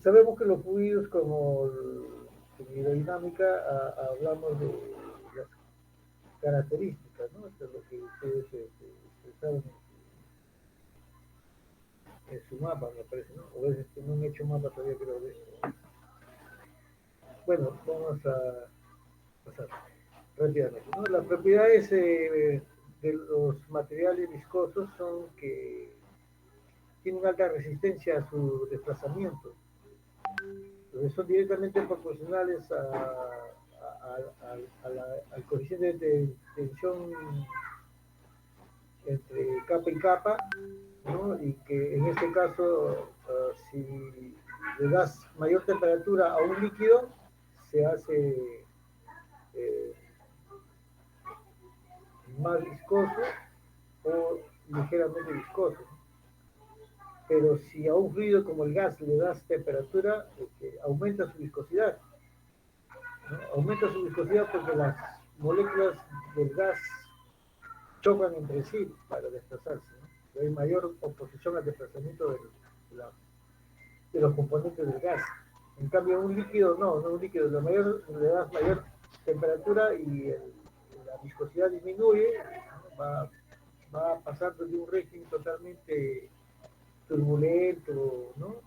sabemos que los fluidos como en hidrodinámica hablamos de las características, ¿no? Esto es lo que ustedes expresaron en su mapa, me parece, ¿no? O es que no han hecho mapa todavía, creo. Bueno, vamos a pasar rápidamente, ¿no? Las propiedades de los materiales viscosos son que tienen alta resistencia a su desplazamiento. Entonces son directamente proporcionales al coeficiente de tensión entre capa y capa, ¿no? Y que en este caso, si le das mayor temperatura a un líquido, se hace eh, más viscoso o ligeramente viscoso. Pero si a un fluido como el gas le das temperatura, aumenta su viscosidad, ¿no? Aumenta su viscosidad porque las moléculas del gas chocan entre sí para desplazarse, ¿no? Hay mayor oposición al desplazamiento la, de los componentes del gas. En cambio, un líquido no un líquido le das mayor temperatura y la viscosidad disminuye, ¿no? Va pasando de un régimen totalmente turbulento, ¿no?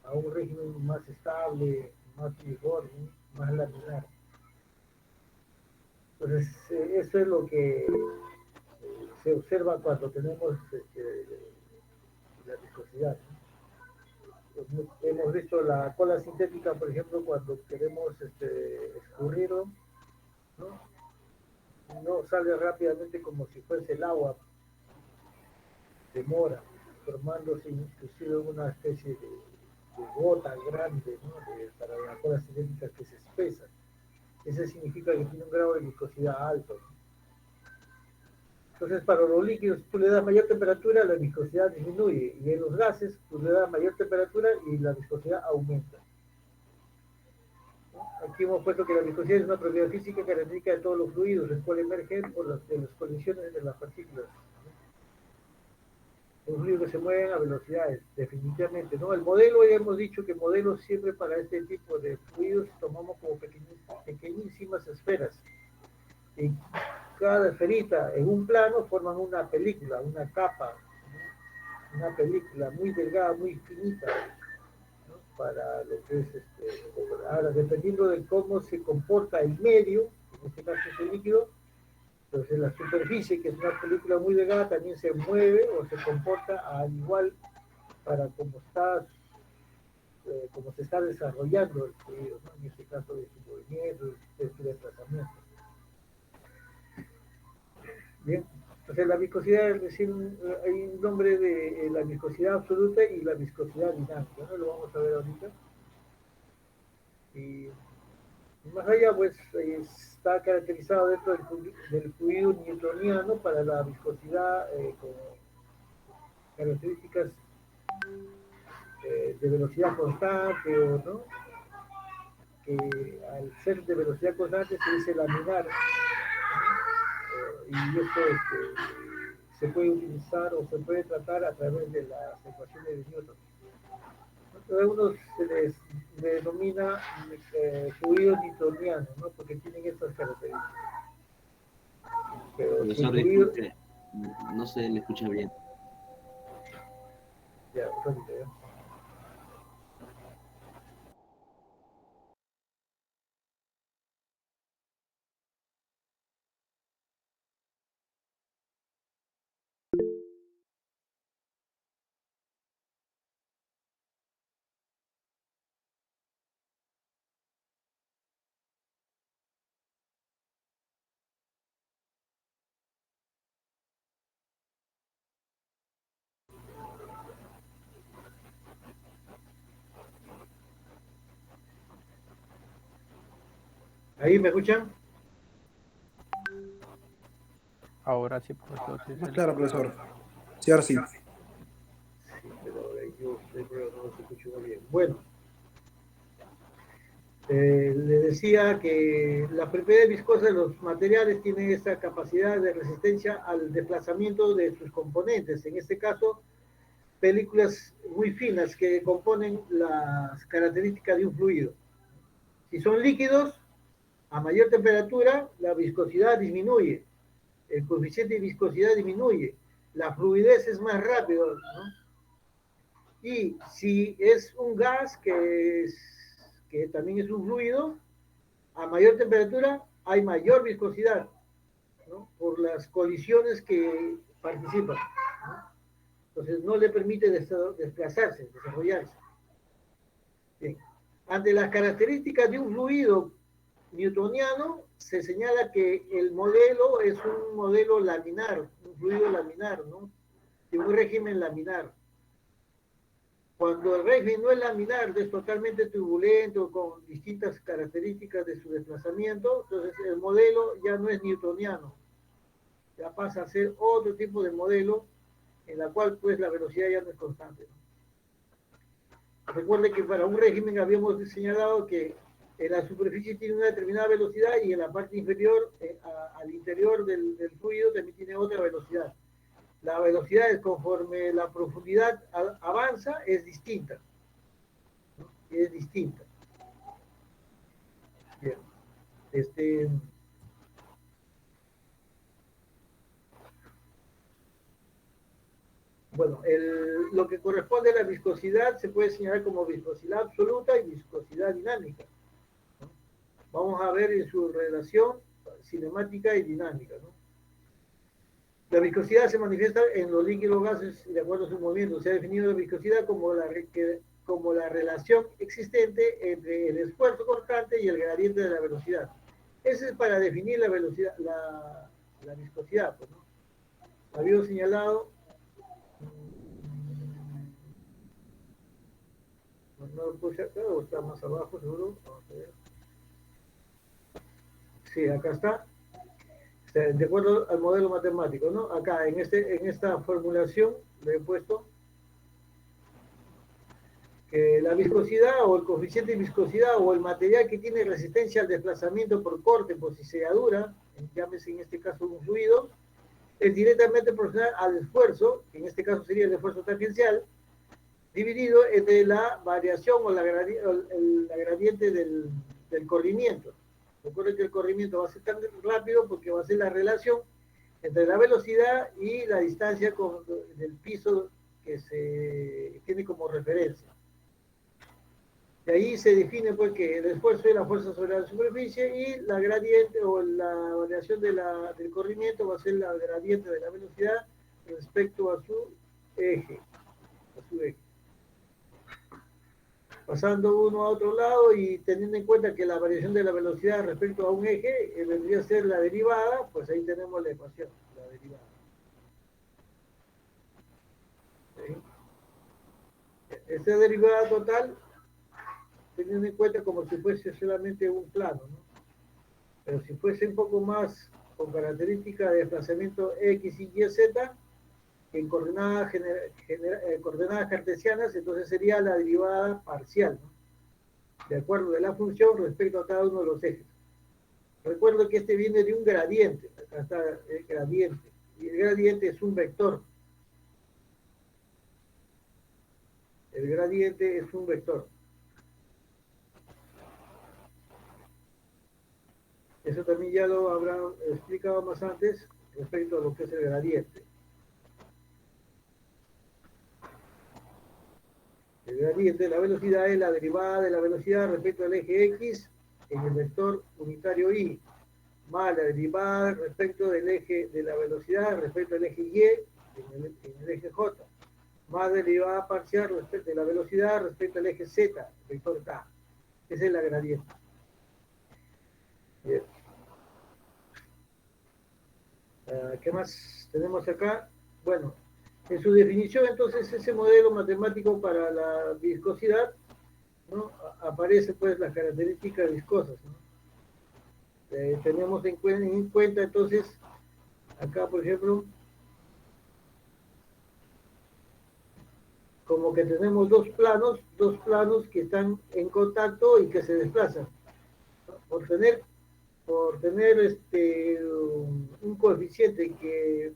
A un régimen más estable, más uniforme, más laminar. Entonces, eso es lo que se observa cuando tenemos la viscosidad, ¿no? Hemos visto la cola sintética, por ejemplo, cuando queremos escurrirlo, ¿no? No sale rápidamente como si fuese el agua, demora, formándose inclusive una especie de gota grande, ¿no? Para la cola sintética que se espesa. Eso significa que tiene un grado de viscosidad alto, ¿no? Entonces, para los líquidos, tú le das mayor temperatura, la viscosidad disminuye, y en los gases, tú le das mayor temperatura y la viscosidad aumenta. Aquí hemos puesto que la viscosidad es una propiedad física característica de todos los fluidos, el cual emerge por las colisiones entre las partículas. Los fluidos que se mueven a velocidades, definitivamente, ¿no? El modelo, ya hemos dicho que modelos siempre para este tipo de fluidos tomamos como pequeñísimas esferas. Y cada esferita en un plano forman una película, una capa, ¿no? Una película muy delgada, muy finita, ¿no? Para lo que es ahora, dependiendo de cómo se comporta el medio, en este caso es el líquido, entonces la superficie, que es una película muy delgada, también se mueve o se comporta al igual para como se está desarrollando el fluido, ¿no? En este caso de su movimiento, de su desplazamiento. Bien, entonces la viscosidad es decir, hay un nombre de la viscosidad absoluta y la viscosidad dinámica, ¿no? Lo vamos a ver ahorita. Y más allá, pues está caracterizado dentro del fluido newtoniano para la viscosidad con características de velocidad constante, ¿no? Que al ser de velocidad constante se dice laminar, y eso se puede utilizar o se puede tratar a través de las ecuaciones de Newton. A unos se les denomina fluidos newtonianos, ¿no? Porque tienen estas características. Pero si el Profesor, fluido... disculpe, no se le escucha bien. Ya, ahorita, ya. ¿Ahí me escuchan? Ahora sí, profesor, sí Más se le claro, escucha. profesor. Sí, ahora sí. Sí, pero yo creo que no se escucha muy bien. Bueno, le decía que la propiedad viscosa de los materiales tiene esta capacidad de resistencia al desplazamiento de sus componentes. En este caso, películas muy finas que componen las características de un fluido. Si son líquidos, a mayor temperatura, la viscosidad disminuye, el coeficiente de viscosidad disminuye, la fluidez es más rápido, ¿no? Y si es un gas que también es un fluido, a mayor temperatura hay mayor viscosidad, ¿no? Por las colisiones que participan, ¿no? Entonces no le permite desplazarse, desarrollarse. Bien. Ante las características de un fluido newtoniano, se señala que el modelo es un modelo laminar, un fluido laminar, ¿no? De un régimen laminar. Cuando el régimen no es laminar, es totalmente turbulento, con distintas características de su desplazamiento, entonces el modelo ya no es newtoniano, ya pasa a ser otro tipo de modelo en la cual pues la velocidad ya no es constante, ¿no? Recuerde que para un régimen habíamos señalado que en la superficie tiene una determinada velocidad y en la parte inferior, al interior del fluido, también tiene otra velocidad. La velocidad es conforme la profundidad avanza, es distinta, ¿no? Es distinta. Bien. Bueno, lo que corresponde a la viscosidad se puede señalar como viscosidad absoluta y viscosidad dinámica, ¿no? Vamos a ver en su relación cinemática y dinámica, ¿no? La viscosidad se manifiesta en los líquidos gases de acuerdo a su movimiento. Se ha definido la viscosidad como la relación existente entre el esfuerzo constante y el gradiente de la velocidad. Ese es para definir la velocidad, la viscosidad, pues, ¿no? Habíamos señalado, no lo puse acá, o está más abajo, seguro. Vamos a ver. Sí, acá está. De acuerdo al modelo matemático, ¿no? Acá, en esta formulación, le he puesto que la viscosidad o el coeficiente de viscosidad o el material que tiene resistencia al desplazamiento por corte, por ciselladura, llámese en este caso un fluido, es directamente proporcional al esfuerzo, que en este caso sería el esfuerzo tangencial, dividido entre la variación o la gradiente del corrimiento. Recuerden que el corrimiento va a ser tan rápido porque va a ser la relación entre la velocidad y la distancia del piso que se tiene como referencia. De ahí se define pues que el esfuerzo es la fuerza sobre la superficie y la gradiente o la variación del corrimiento va a ser la gradiente de la velocidad respecto a su eje. Pasando uno a otro lado y teniendo en cuenta que la variación de la velocidad respecto a un eje vendría a ser la derivada, pues ahí tenemos la ecuación, la derivada. ¿Sí? Esta derivada total, teniendo en cuenta como si fuese solamente un plano, ¿no? Pero si fuese un poco más con características de desplazamiento X, Y, Z, en coordenadas cartesianas, entonces sería la derivada parcial, ¿no? De acuerdo de la función respecto a cada uno de los ejes. Recuerdo que este viene de un gradiente, acá está el gradiente, y el gradiente es un vector. El gradiente es un vector. Eso también ya lo habrá explicado más antes respecto a lo que es el gradiente. El gradiente de la velocidad es la derivada de la velocidad respecto al eje X en el vector unitario Y, más la derivada respecto del eje de la velocidad respecto al eje Y en el eje J, más derivada parcial respecto de la velocidad respecto al eje Z, vector K. Esa es la gradiente. Bien. ¿Qué más tenemos acá? Bueno, en su definición, entonces, ese modelo matemático para la viscosidad, ¿no? Aparece pues las características viscosas, ¿no? Tenemos en cuenta, entonces, acá, por ejemplo, como que tenemos dos planos que están en contacto y que se desplazan, ¿no? Por tener un coeficiente que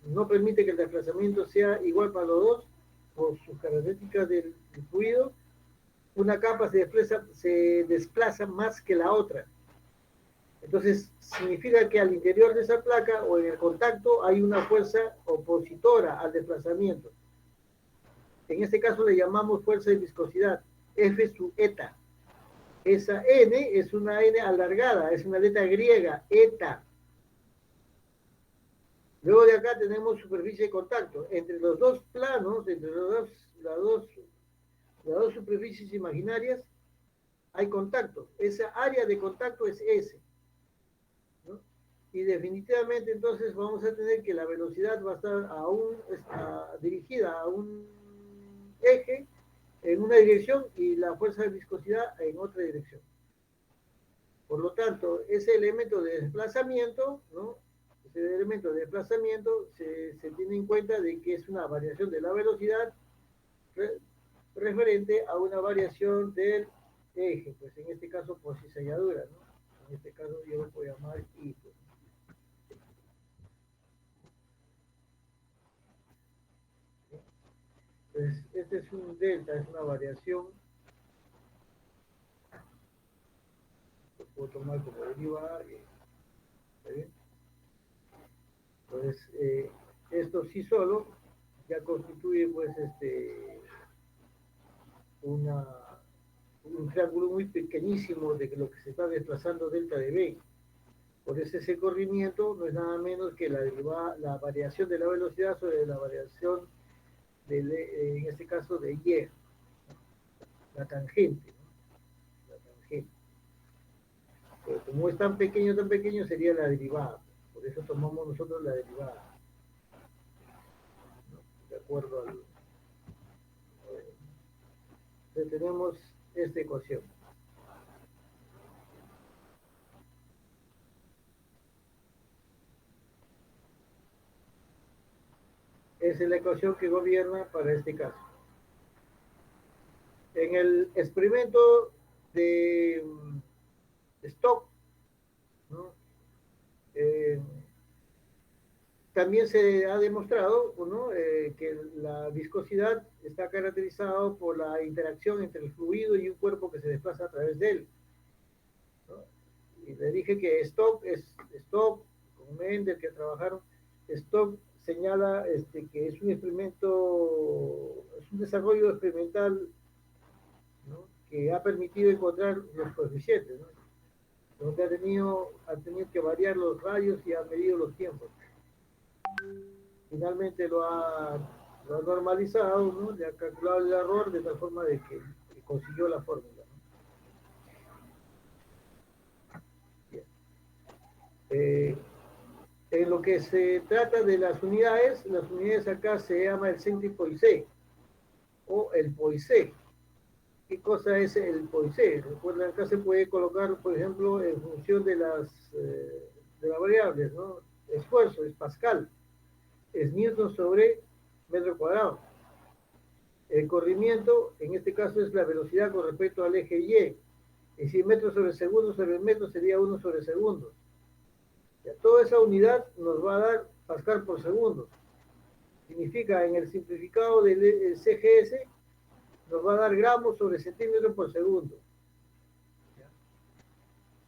no permite que el desplazamiento sea igual para los dos, por sus características del fluido, una capa se desplaza más que la otra. Entonces, significa que al interior de esa placa o en el contacto hay una fuerza opositora al desplazamiento. En este caso le llamamos fuerza de viscosidad, F sub eta. Esa N es una N alargada, es una letra griega, eta. Luego de acá tenemos superficie de contacto. Entre los dos planos, entre las dos superficies imaginarias, hay contacto. Esa área de contacto es S. ¿No? Y definitivamente entonces vamos a tener que la velocidad va a estar dirigida a un eje en una dirección y la fuerza de viscosidad en otra dirección. Por lo tanto, ese elemento de desplazamiento, ¿no? Ese elemento de desplazamiento se tiene en cuenta de que es una variación de la velocidad referente a una variación del eje, pues en este caso por cizalladura, ¿no? En este caso yo lo voy a llamar I. Pues. Entonces, este es un delta, es una variación. Lo puedo tomar como derivada. ¿Está bien? Entonces, esto sí solo ya constituye pues un triángulo muy pequeñísimo de lo que se está desplazando delta de B. Por ese corrimiento no es nada menos que la variación de la velocidad sobre la variación en este caso de Y, la tangente, ¿no? La tangente. Pero como es tan pequeño sería la derivada. Por eso tomamos nosotros la derivada, ¿no? De acuerdo al... Entonces tenemos esta ecuación. Esa es la ecuación que gobierna para este caso. En el experimento de Stock, ¿no? También se ha demostrado, ¿no? Que la viscosidad está caracterizada por la interacción entre el fluido y un cuerpo que se desplaza a través de él, ¿no? Y le dije que Stock, con Mendel que trabajaron, Stock señala que es un experimento, es un desarrollo experimental, ¿no? Que ha permitido encontrar los coeficientes, ¿no? Donde ha tenido que variar los radios y ha medido los tiempos. Finalmente lo ha normalizado, ¿no? Le ha calculado el error de tal forma de que consiguió la fórmula, ¿no? Bien. En lo que se trata de las unidades acá se llama el centipoisé o el poisé. ¿Qué cosa es el poisé? Recuerden, acá se puede colocar, por ejemplo, en función de las variables, ¿no? Esfuerzo es Pascal, es Newton sobre metro cuadrado. El corrimiento, en este caso, es la velocidad con respecto al eje Y. Es decir, metro sobre segundo sobre metro sería 1 sobre segundo. Ya, toda esa unidad nos va a dar Pascal por segundo. Significa, en el simplificado del CGS, nos va a dar gramos sobre centímetro por segundo. ¿Ya?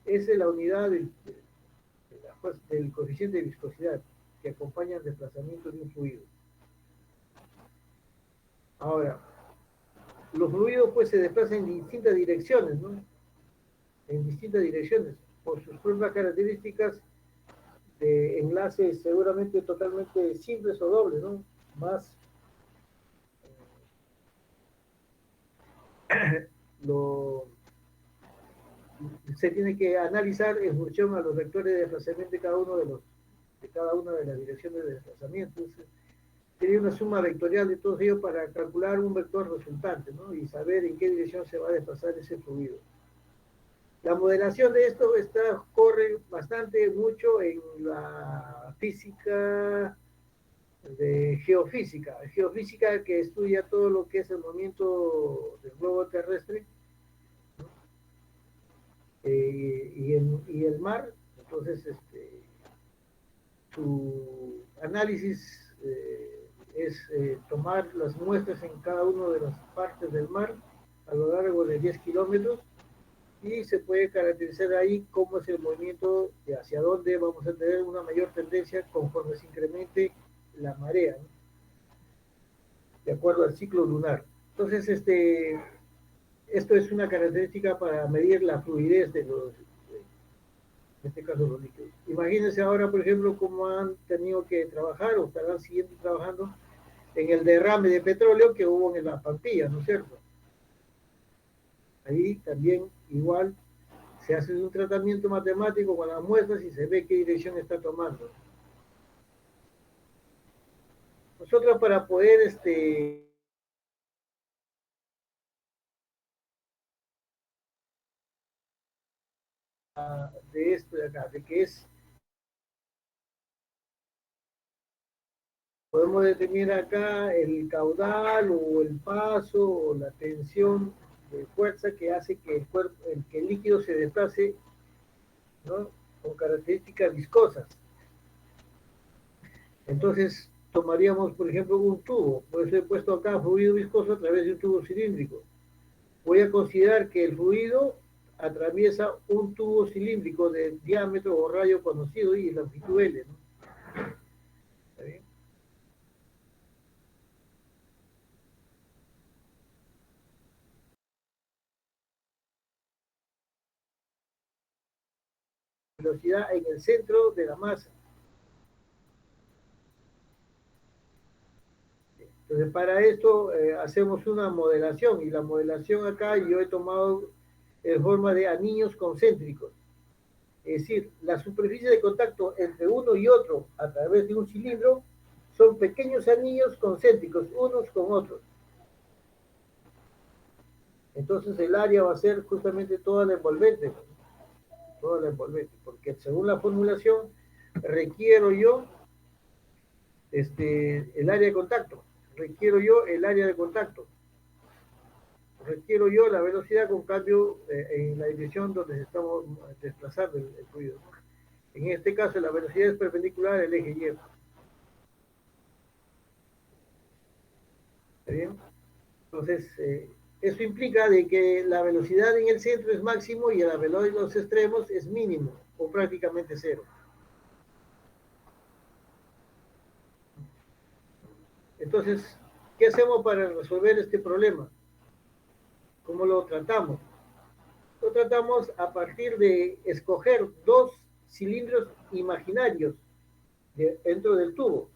Esa es la unidad del coeficiente de viscosidad que acompaña el desplazamiento de un fluido. Ahora, los fluidos pues se desplazan en distintas direcciones, ¿no? En distintas direcciones, por sus propias características de enlaces seguramente totalmente simples o dobles, ¿no? Más se tiene que analizar en función a los vectores de desplazamiento de cada una de las direcciones de desplazamiento. Entonces, sería una suma vectorial de todos ellos para calcular un vector resultante, ¿no? Y saber en qué dirección se va a desplazar ese fluido. La modelación de esto corre bastante mucho en la física de geofísica que estudia todo lo que es el movimiento del globo terrestre, ¿no? Y el mar. Entonces su análisis es tomar las muestras en cada una de las partes del mar a lo largo de 10 kilómetros y se puede caracterizar ahí cómo es el movimiento de hacia dónde vamos a tener una mayor tendencia conforme se incremente la marea, ¿no? De acuerdo al ciclo lunar. Entonces, esto es una característica para medir la fluidez de los, en este caso, los líquidos. Imagínense ahora, por ejemplo, cómo han tenido que trabajar o estarán siguiendo trabajando en el derrame de petróleo que hubo en la Pampilla, ¿no es cierto? Ahí también igual se hace un tratamiento matemático con las muestras y se ve qué dirección está tomando. Nosotros para poder de esto de acá, de que es, podemos determinar acá el caudal o el paso o la tensión de fuerza que hace que el cuerpo, que el líquido se desplace, ¿no? Con características viscosas. Entonces tomaríamos, por ejemplo, un tubo, por eso he puesto acá fluido viscoso a través de un tubo cilíndrico. Voy a considerar que el fluido atraviesa un tubo cilíndrico de diámetro o radio conocido y longitud L, ¿no? ¿Está bien? Velocidad en el centro de la masa. Entonces, para esto hacemos una modelación, y la modelación acá yo he tomado en forma de anillos concéntricos. Es decir, la superficie de contacto entre uno y otro a través de un cilindro son pequeños anillos concéntricos, unos con otros. Entonces el área va a ser justamente toda la envolvente, porque según la formulación requiero yo el área de contacto, requiero yo el área de contacto, requiero yo la velocidad con cambio en la dirección donde estamos desplazando el fluido. En este caso la velocidad es perpendicular al eje Y. ¿Está bien? Entonces, eso implica de que la velocidad en el centro es máximo y la velocidad en los extremos es mínimo o prácticamente cero. Entonces, ¿qué hacemos para resolver este problema? ¿Cómo lo tratamos? Lo tratamos a partir de escoger dos cilindros imaginarios dentro del tubo.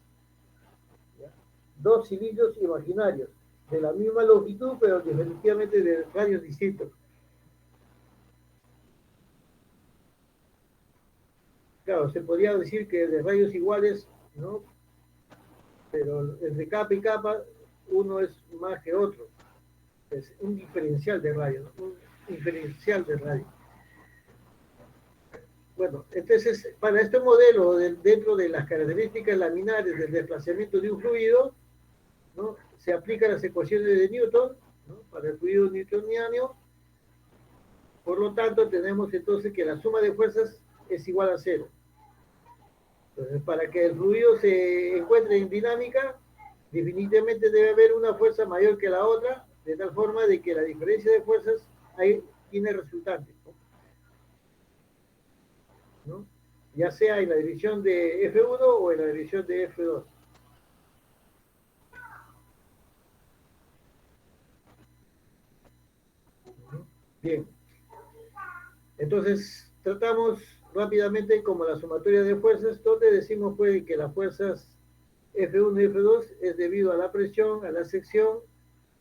¿Ya? Dos cilindros imaginarios de la misma longitud, pero definitivamente de radios distintos. Claro, se podría decir que de radios iguales, ¿no? Pero entre capa y capa, uno es más que otro. Es un diferencial de radio, ¿no? Un diferencial de radio. Bueno, entonces, para este modelo, dentro de las características laminares del desplazamiento de un fluido, ¿no? Se aplican las ecuaciones de Newton, ¿no? Para el fluido newtoniano. Por lo tanto, tenemos entonces que la suma de fuerzas es igual a cero. Entonces, para que el fluido se encuentre en dinámica, definitivamente debe haber una fuerza mayor que la otra, de tal forma de que la diferencia de fuerzas ahí tiene resultante, ¿no? Ya sea en la división de F1 o en la división de F2. Bien, entonces tratamos rápidamente como la sumatoria de fuerzas, donde decimos pues que las fuerzas F1 y F2 es debido a la presión, a la sección,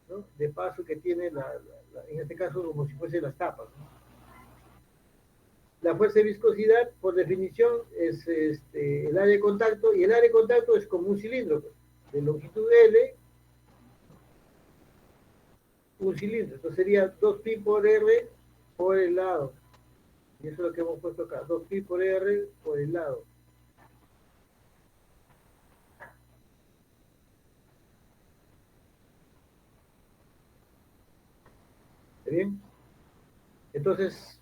¿no? De paso que tiene en este caso como si fuese las tapas, ¿no? La fuerza de viscosidad, por definición, es el área de contacto, y el área de contacto es como un cilindro, pues, de longitud L, un cilindro. Entonces sería 2pi por R por el lado. Y eso es lo que hemos puesto acá, 2pi por R por el lado. ¿Está bien? Entonces,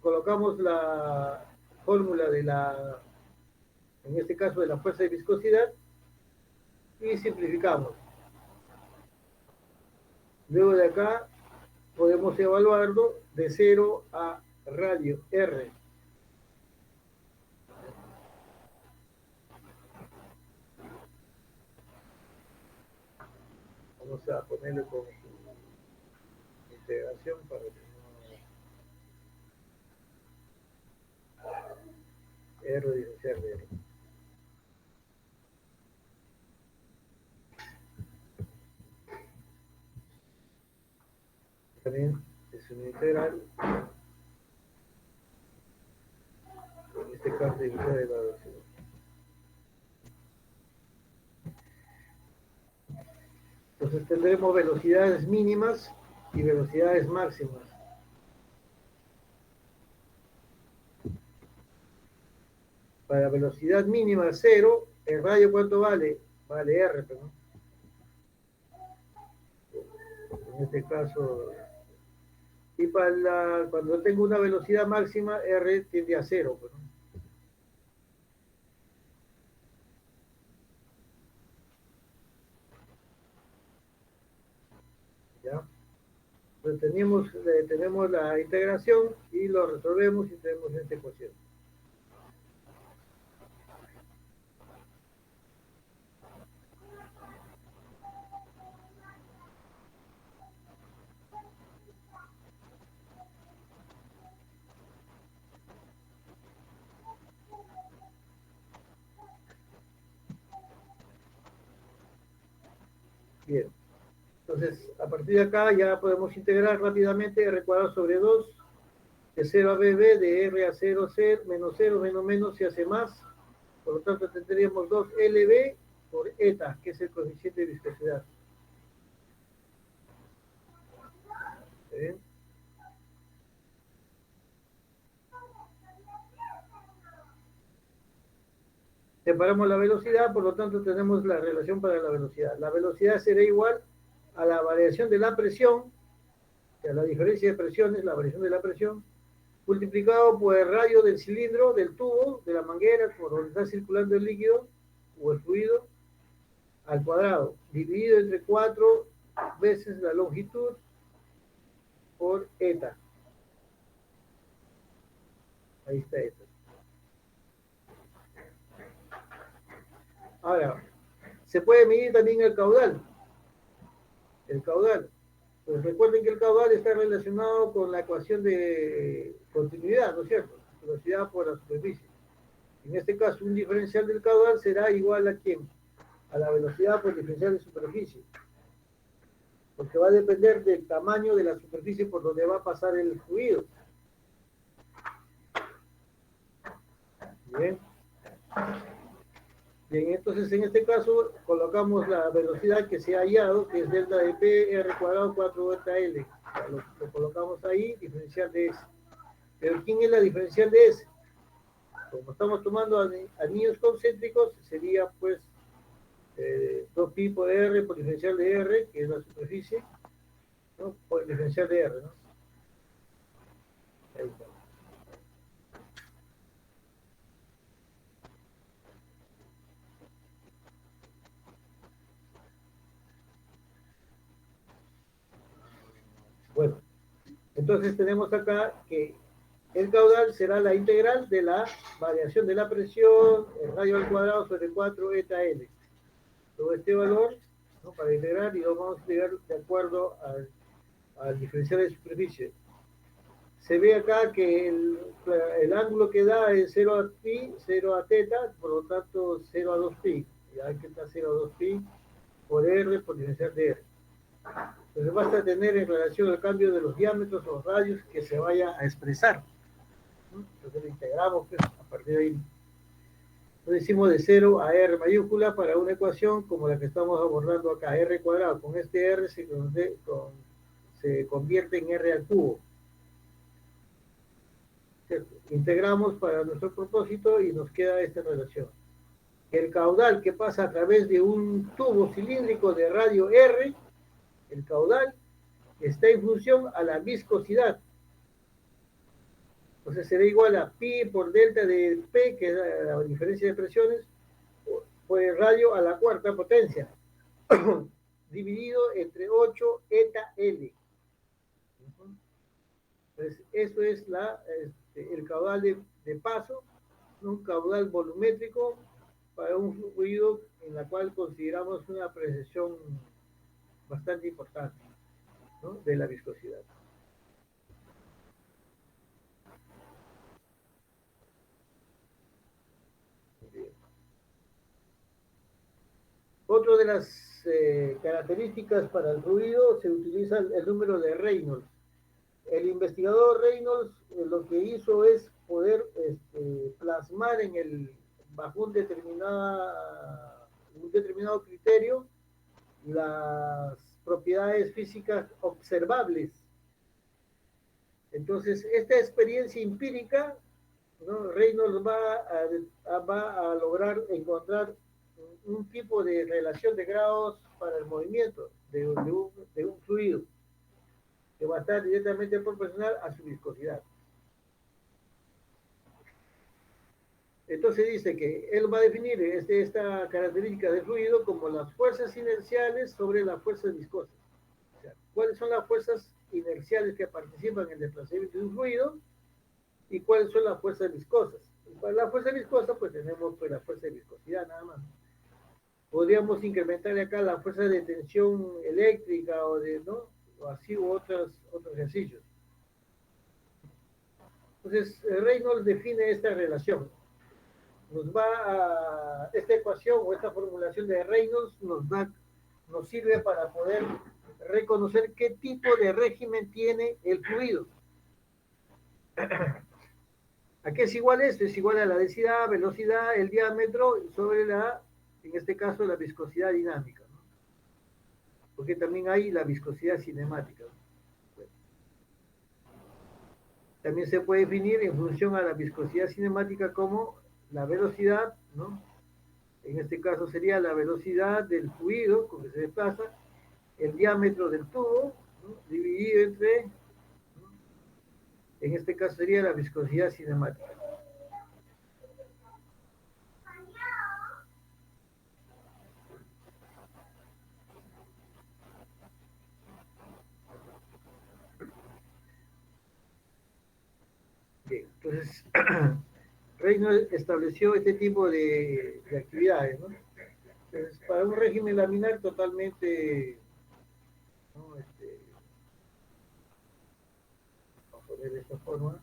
colocamos la fórmula de en este caso de la fuerza de viscosidad, y simplificamos. Luego de acá podemos evaluarlo de 0 a radio R. Vamos a ponerle con integración para que no R diferencial de R. También es una integral. En este caso de mitad de la velocidad. Entonces tendremos velocidades mínimas y velocidades máximas. Para velocidad mínima 0, el radio ¿cuánto vale? Vale R, ¿no? En este caso, y cuando tengo una velocidad máxima, R tiende a 0, ¿no? ¿Ya? Entonces tenemos la integración y lo resolvemos y tenemos esta ecuación. Bien. Entonces, a partir de acá ya podemos integrar rápidamente R cuadrado sobre 2, de 0 a BB, de R a 0, 0, menos 0, menos se hace más. Por lo tanto, tendríamos 2LB por eta, que es el coeficiente de viscosidad. ¿Bien? Separamos la velocidad, por lo tanto tenemos la relación para la velocidad. La velocidad será igual a la variación de la presión, o sea, la diferencia de presiones, la variación de la presión, multiplicado por el radio del cilindro, del tubo, de la manguera, por donde está circulando el líquido o el fluido, al cuadrado, dividido entre 4 veces la longitud por eta. Ahí está eta. Ahora, se puede medir también el caudal. El caudal. Pues recuerden que el caudal está relacionado con la ecuación de continuidad, ¿no es cierto? Velocidad por la superficie. En este caso, un diferencial del caudal será igual a ¿quién? A la velocidad por diferencial de superficie. Porque va a depender del tamaño de la superficie por donde va a pasar el fluido. Bien. Bien, entonces en este caso colocamos la velocidad que se ha hallado, que es delta de P, R cuadrado 4 delta L. Lo colocamos ahí, diferencial de S. Pero ¿quién es la diferencial de S? Como estamos tomando anillos concéntricos, sería pues 2pi por R por diferencial de R, que es la superficie, ¿no? Por diferencial de R, ¿no? Ahí está. Bueno, entonces tenemos acá que el caudal será la integral de la variación de la presión, el radio al cuadrado sobre 4 eta L. Todo este valor, ¿no? Para integrar, y lo vamos a integrar de acuerdo al diferencial de superficie. Se ve acá que el ángulo que da es 0 a pi, 0 a teta, por lo tanto 0 a 2 pi. Ya que está 0 a 2 pi por R por diferencial de R. Entonces basta tener en relación al cambio de los diámetros o los radios que se vaya a expresar. Entonces lo integramos pues, a partir de ahí. Entonces hicimos de 0 a R mayúscula para una ecuación como la que estamos abordando acá, R cuadrado. Con este R se convierte en R al cubo. ¿Cierto? Integramos para nuestro propósito y nos queda esta relación. El caudal que pasa a través de un tubo cilíndrico de radio R, el caudal está en función a la viscosidad. Entonces será igual a pi por delta de P, que es la diferencia de presiones, por el radio a la cuarta potencia, dividido entre 8 eta L. Entonces, eso es el caudal de paso, un caudal volumétrico para un fluido en la cual consideramos una precesión bastante importante, ¿no?, de la viscosidad. Bien. Otra de las características para el fluido se utiliza el número de Reynolds. El investigador Reynolds lo que hizo es poder plasmar bajo un determinado criterio las propiedades físicas observables. Entonces, esta experiencia empírica, ¿no?, Reynolds va a lograr encontrar un tipo de relación de grados para el movimiento de un fluido, que va a estar directamente proporcional a su viscosidad. Entonces dice que él va a definir esta característica del fluido como las fuerzas inerciales sobre las fuerzas viscosas. O sea, ¿cuáles son las fuerzas inerciales que participan en el desplazamiento de un fluido y cuáles son las fuerzas viscosas? Para la fuerza viscosa, pues tenemos pues la fuerza de viscosidad nada más. Podríamos incrementarle acá la fuerza de tensión eléctrica ¿no?, o así, u otros ejercicios. Entonces, Reynolds define esta relación. Esta ecuación o esta formulación de Reynolds nos sirve para poder reconocer qué tipo de régimen tiene el fluido. ¿A qué es igual esto? Es igual a la densidad, velocidad, el diámetro sobre en este caso, la viscosidad dinámica, ¿no?, porque también hay la viscosidad cinemática. Bueno, también se puede definir en función a la viscosidad cinemática como la velocidad, ¿no?, en este caso sería la velocidad del fluido con que se desplaza, el diámetro del tubo, ¿no?, dividido entre, ¿no?, en este caso sería la viscosidad cinemática. Bien, entonces Reynolds estableció este tipo de actividades, ¿no? Entonces, para un régimen laminar totalmente, ¿no?, vamos a poner de esta forma.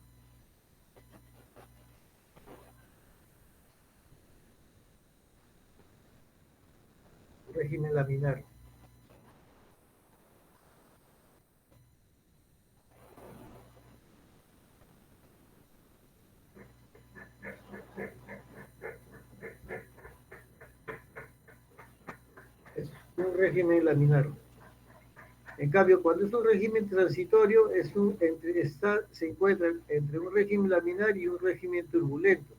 Régimen laminar. Es un régimen laminar. En cambio, cuando es un régimen transitorio, se encuentra entre un régimen laminar y un régimen turbulento.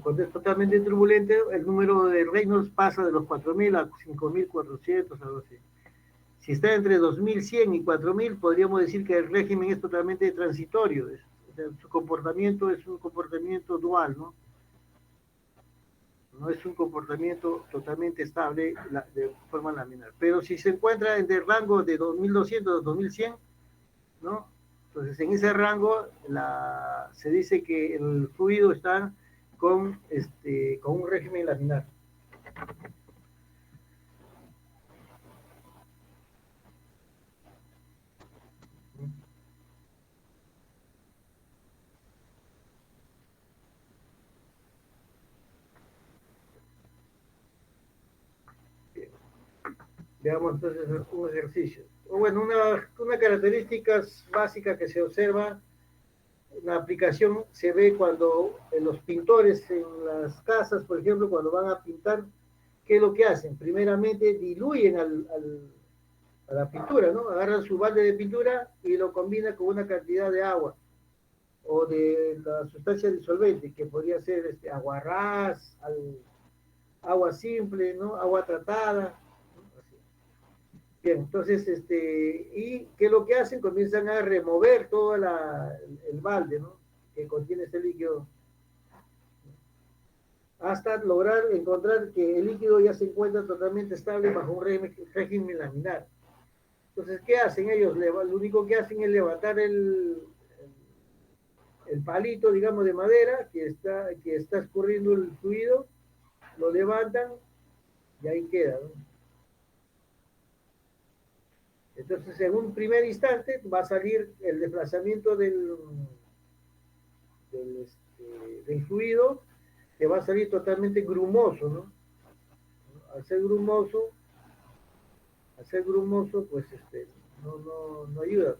Cuando es totalmente turbulento, el número de Reynolds pasa de los 4.000 a 5.400, algo así. Si está entre 2.100 y 4.000, podríamos decir que el régimen es totalmente transitorio. Su comportamiento es un comportamiento dual, ¿no? No es un comportamiento totalmente estable de forma laminar. Pero si se encuentra en el rango de 2.200 a 2.100, ¿no?, entonces en ese rango se dice que el fluido está con un régimen laminar. Bien. Veamos entonces un ejercicio. Bueno, una característica básica que se observa la aplicación se ve cuando los pintores en las casas, por ejemplo, cuando van a pintar, ¿qué es lo que hacen? Primeramente diluyen a la pintura, ¿no? Agarran su balde de pintura y lo combinan con una cantidad de agua o de la sustancia disolvente, que podría ser aguarrás, agua simple, ¿no? Agua tratada, ¿no? Así. Bien, entonces, ¿y qué es lo que hacen? Comienzan a remover todo el balde, ¿no? Que contiene este líquido, hasta lograr encontrar que el líquido ya se encuentra totalmente estable bajo un régimen laminar. Entonces, ¿qué hacen ellos? Lo único que hacen es levantar el palito, digamos, de madera que está escurriendo el fluido, lo levantan y ahí queda, ¿no? Entonces, en un primer instante va a salir el desplazamiento del fluido, que va a salir totalmente grumoso, ¿no? Al ser grumoso, pues no ayuda.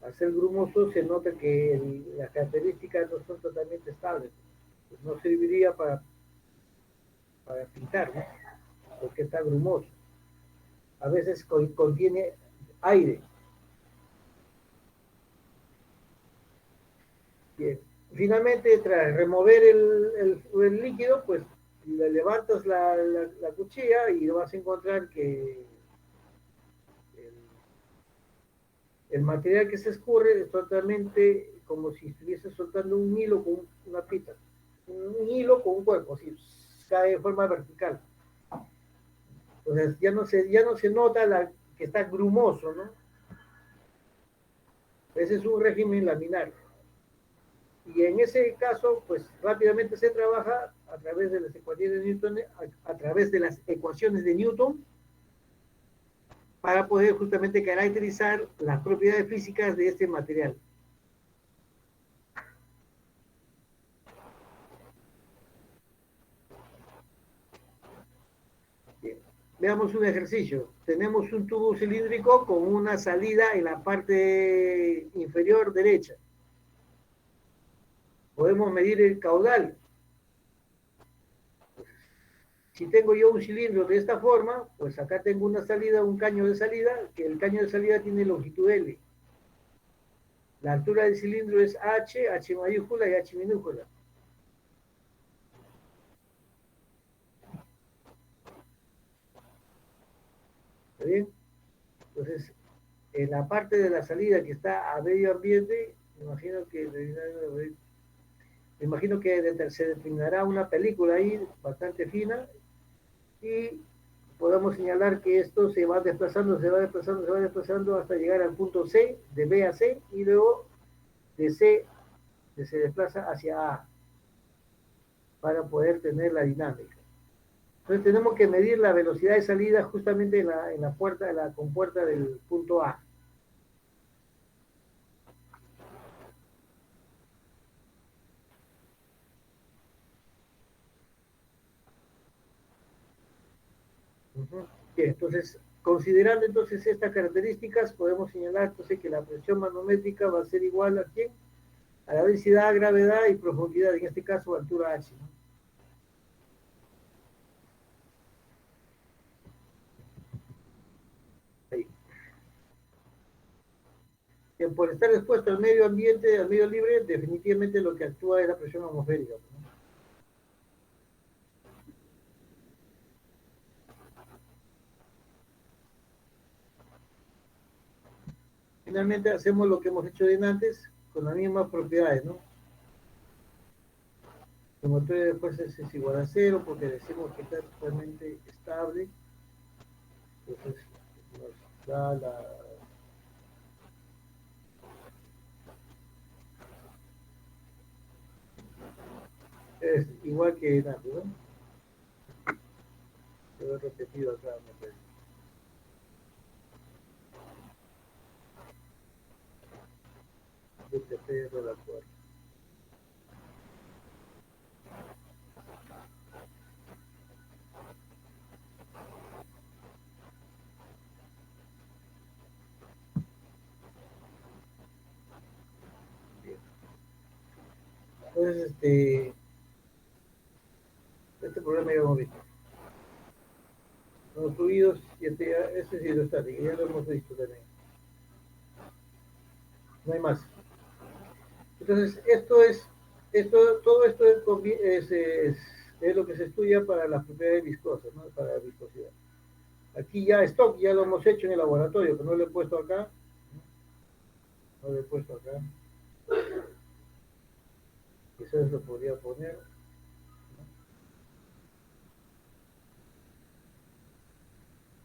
Al ser grumoso se nota que las características no son totalmente estables. Pues no serviría para pintar, ¿no? Porque está grumoso. A veces contiene aire. Bien. Finalmente, tras remover el líquido, pues le levantas la cuchilla y vas a encontrar que el, el material que se escurre es totalmente como si estuviese soltando un hilo con una pita. Un hilo con un cuerpo, así, cae de forma vertical. Entonces ya no se nota que está grumoso, ¿no? Ese es un régimen laminar. Y en ese caso, pues rápidamente se trabaja a través de las ecuaciones de Newton, a través de las ecuaciones de Newton, para poder justamente caracterizar las propiedades físicas de este material. Bien. Veamos un ejercicio. Tenemos un tubo cilíndrico con una salida en la parte inferior derecha. Podemos medir el caudal. Si tengo yo un cilindro de esta forma, pues acá tengo una salida, un caño de salida, que el caño de salida tiene longitud L. La altura del cilindro es H, H mayúscula y H minúscula. ¿Está bien? Entonces, en la parte de la salida que está a medio ambiente, me imagino que se determinará una película ahí bastante fina y podemos señalar que esto se va desplazando, se va desplazando, se va desplazando hasta llegar al punto C, de B a C, y luego de C se desplaza hacia A para poder tener la dinámica. Entonces tenemos que medir la velocidad de salida justamente en la puerta, en la compuerta del punto A. Bien, entonces, considerando entonces estas características, podemos señalar entonces que la presión manométrica va a ser igual a ¿quién? A la densidad, gravedad y profundidad, en este caso altura H, ¿no? Ahí. Bien, por estar expuesto al medio ambiente, al medio libre, definitivamente lo que actúa es la presión atmosférica, ¿no? Finalmente hacemos lo que hemos hecho bien antes, con las mismas propiedades, ¿no? El motor de fuerzas es igual a cero porque decimos que está totalmente estable. Entonces nos da es igual que antes, ¿no? Lo he repetido acá, me parece. De la cuarta. Entonces, este problema ya lo hemos visto. Los fluidos, este es hidrostático, ya lo hemos visto también. No hay más. Entonces, todo esto es lo que se estudia para las propiedades viscosas, ¿no? Para la viscosidad. Aquí ya stock, ya lo hemos hecho en el laboratorio, pero no lo he puesto acá. No lo he puesto acá. Quizás lo podría poner.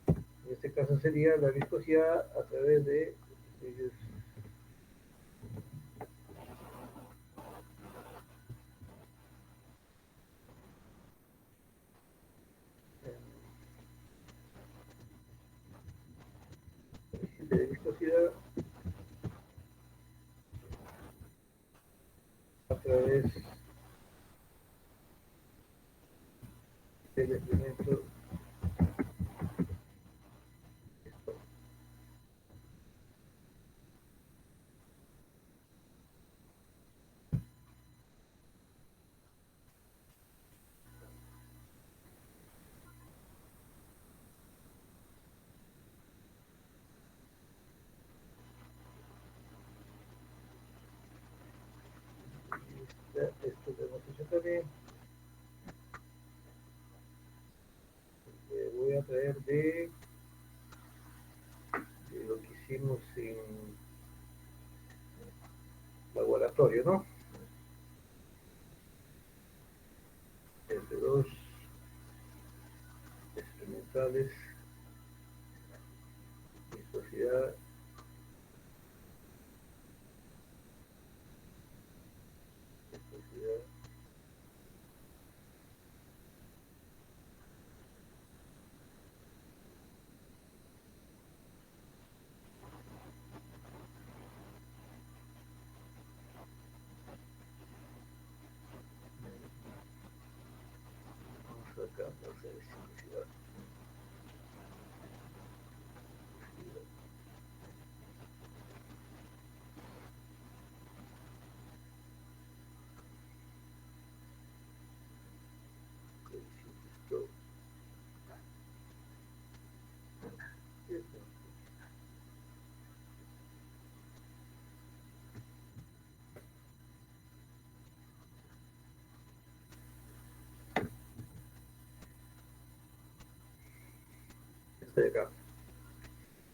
En este caso sería la viscosidad a través de viscosidad a través del elemento. Esto lo hemos hecho también. Voy a traer de lo que hicimos en laboratorio, ¿no? Entre dos experimentales, viscosidad, viscosidad. Vamos acá, vamos a ver viscosidad. Este de acá.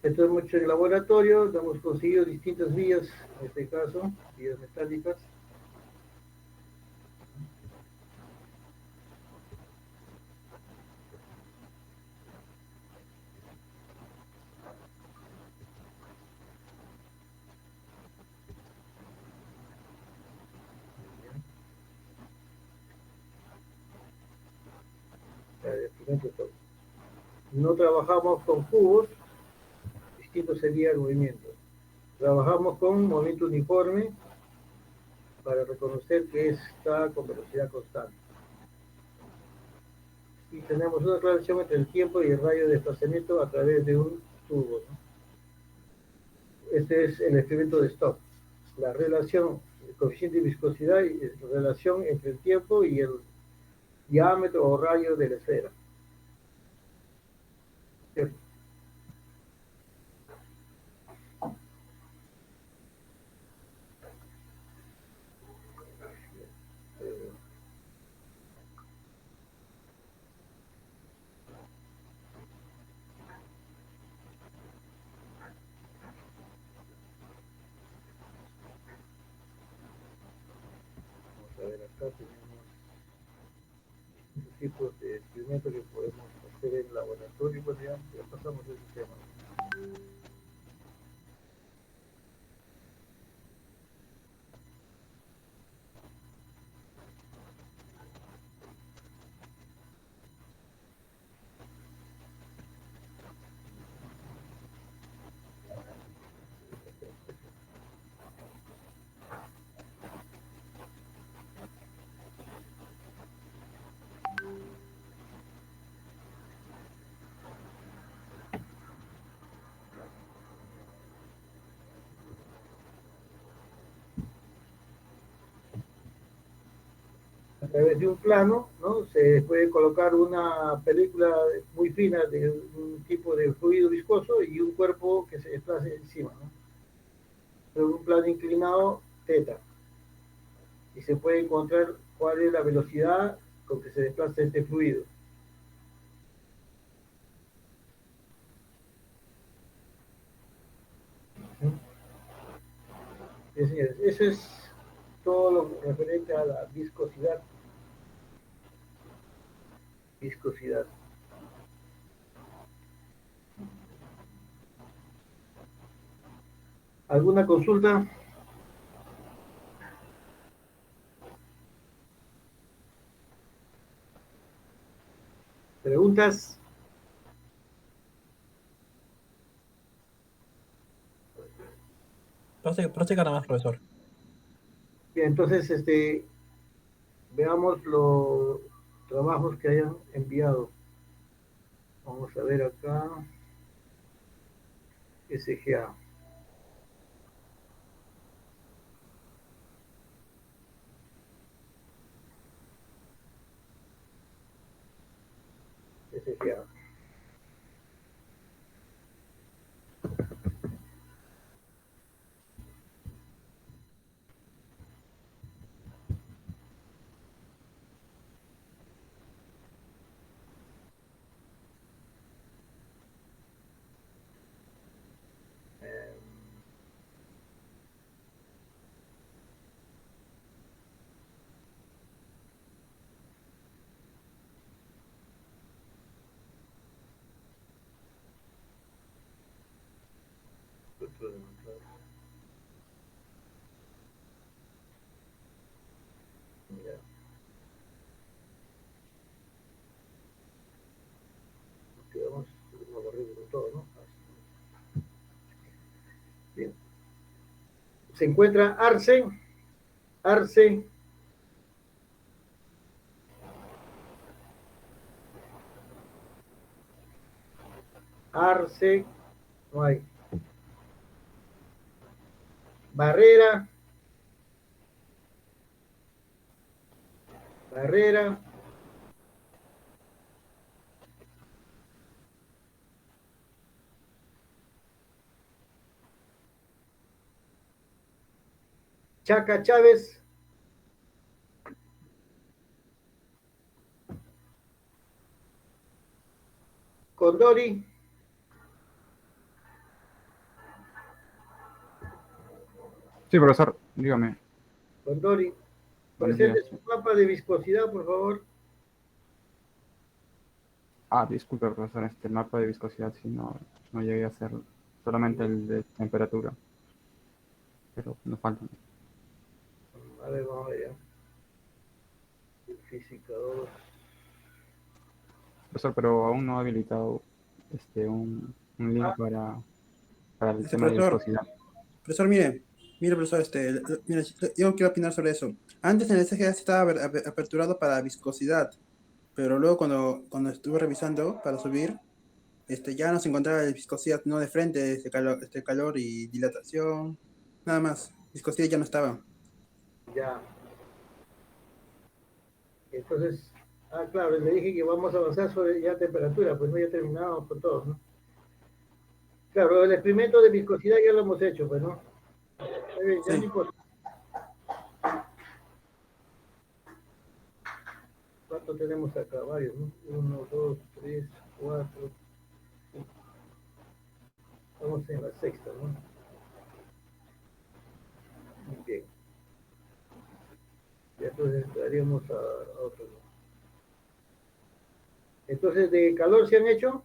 Esto hemos hecho en el laboratorio, hemos conseguido distintas vías, en este caso, vías metálicas. No trabajamos con cubos, distinto sería el movimiento. Trabajamos con movimiento uniforme para reconocer que está con velocidad constante. Y tenemos una relación entre el tiempo y el radio de desplazamiento a través de un tubo, ¿no? Este es el experimento de Stokes. La relación, el coeficiente de viscosidad y la relación entre el tiempo y el diámetro o radio de la esfera. ¿Cierto? Vamos a ver, acá tenemos tipos de experimentos que podemos hacer en laboratorio, pues ya pasamos ese tema. través de un plano, ¿no? Se puede colocar una película muy fina de un tipo de fluido viscoso y un cuerpo que se desplace encima, ¿no? Pero un plano inclinado, teta. Y se puede encontrar cuál es la velocidad con que se desplaza este fluido. Bien, señores, eso es todo lo referente a la viscosidad. Viscosidad. ¿Alguna consulta? ¿Preguntas? Prosiga nada más, profesor. Bien, entonces, veamos los trabajos que hayan enviado. Vamos a ver acá. SGA. SGA. Ya. Vamos a barrer con todo, ¿no? Bien. Se encuentra Arce, Arce, Arce, no hay. Barrera, Barrera, Chaca Chávez, Condori, Sí, profesor, dígame. Condori. Buenos Presente días. su mapa de viscosidad, por favor. Disculpe, profesor, este mapa de viscosidad sí no llegué a hacerlo. Solamente el de temperatura. Pero nos faltan. A ver, vamos allá. Física 2. Profesor, pero aún no ha habilitado un link Ah, para el tema de Profesor, viscosidad. profesor, mire, profesor, mire, yo quiero opinar sobre eso. Antes en el SGA estaba aperturado para viscosidad, pero luego cuando estuve revisando para subir, ya no se encontraba la viscosidad, no de frente, calor y dilatación, nada más. Viscosidad ya no estaba. ya. Entonces, claro, le dije que vamos a avanzar sobre ya temperatura, pues no, ya terminamos con todo, ¿no? Claro, el experimento de viscosidad ya lo hemos hecho, pues, ¿no? Ya no Sí. importa. ¿Cuánto tenemos acá? Varios, ¿no? 1, 2, 3, 4. Estamos en la sexta, ¿no? Muy bien. Ya entonces entraríamos a otro, ¿no? Entonces, ¿de calor se han hecho?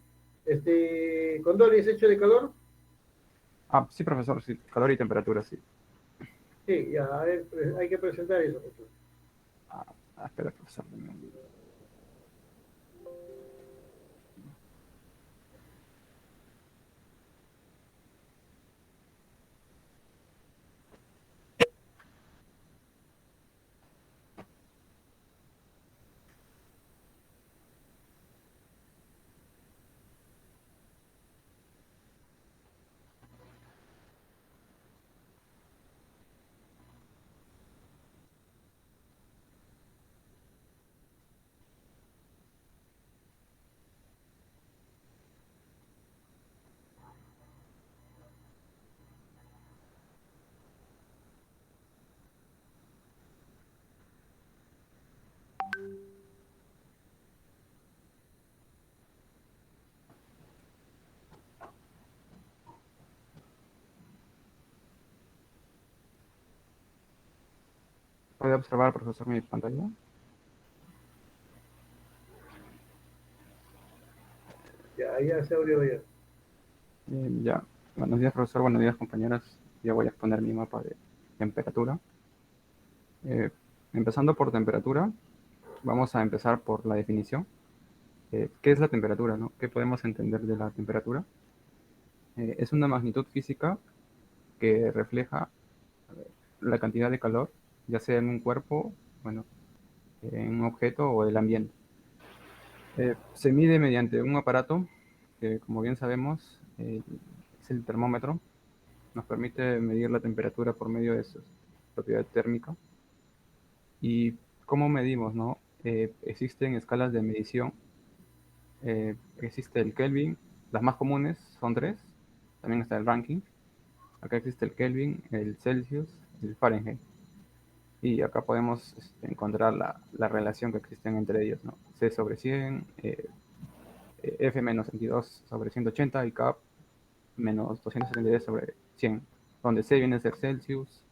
¿Condori es hecho de calor? Sí, profesor, sí. Calor y temperatura, sí. Sí, ya, a ver, hay que presentar eso. Espera, profesor. ¿Puede observar, profesor, mi pantalla? Ya se abrió ya. Ya. Buenos días, profesor. Buenos días, compañeras. Ya voy a exponer mi mapa de temperatura. Empezando por temperatura, vamos a empezar por la definición. ¿Qué es la temperatura, no? ¿Qué podemos entender de la temperatura? Es una magnitud física que refleja la cantidad de calor, ya sea en un cuerpo, bueno, en un objeto o el ambiente. Se mide mediante un aparato que, como bien sabemos, es el termómetro. Nos permite medir la temperatura por medio de su propiedad térmica. ¿Y cómo medimos, no? Existen escalas de medición. Existe el Kelvin, las más comunes son tres. También está el Rankine. Acá existe el Kelvin, el Celsius, el Fahrenheit. Y acá podemos encontrar la relación que existen entre ellos, ¿no? C sobre 100, F menos 22 sobre 180 y K menos 272 sobre 100, donde C viene a ser Celsius,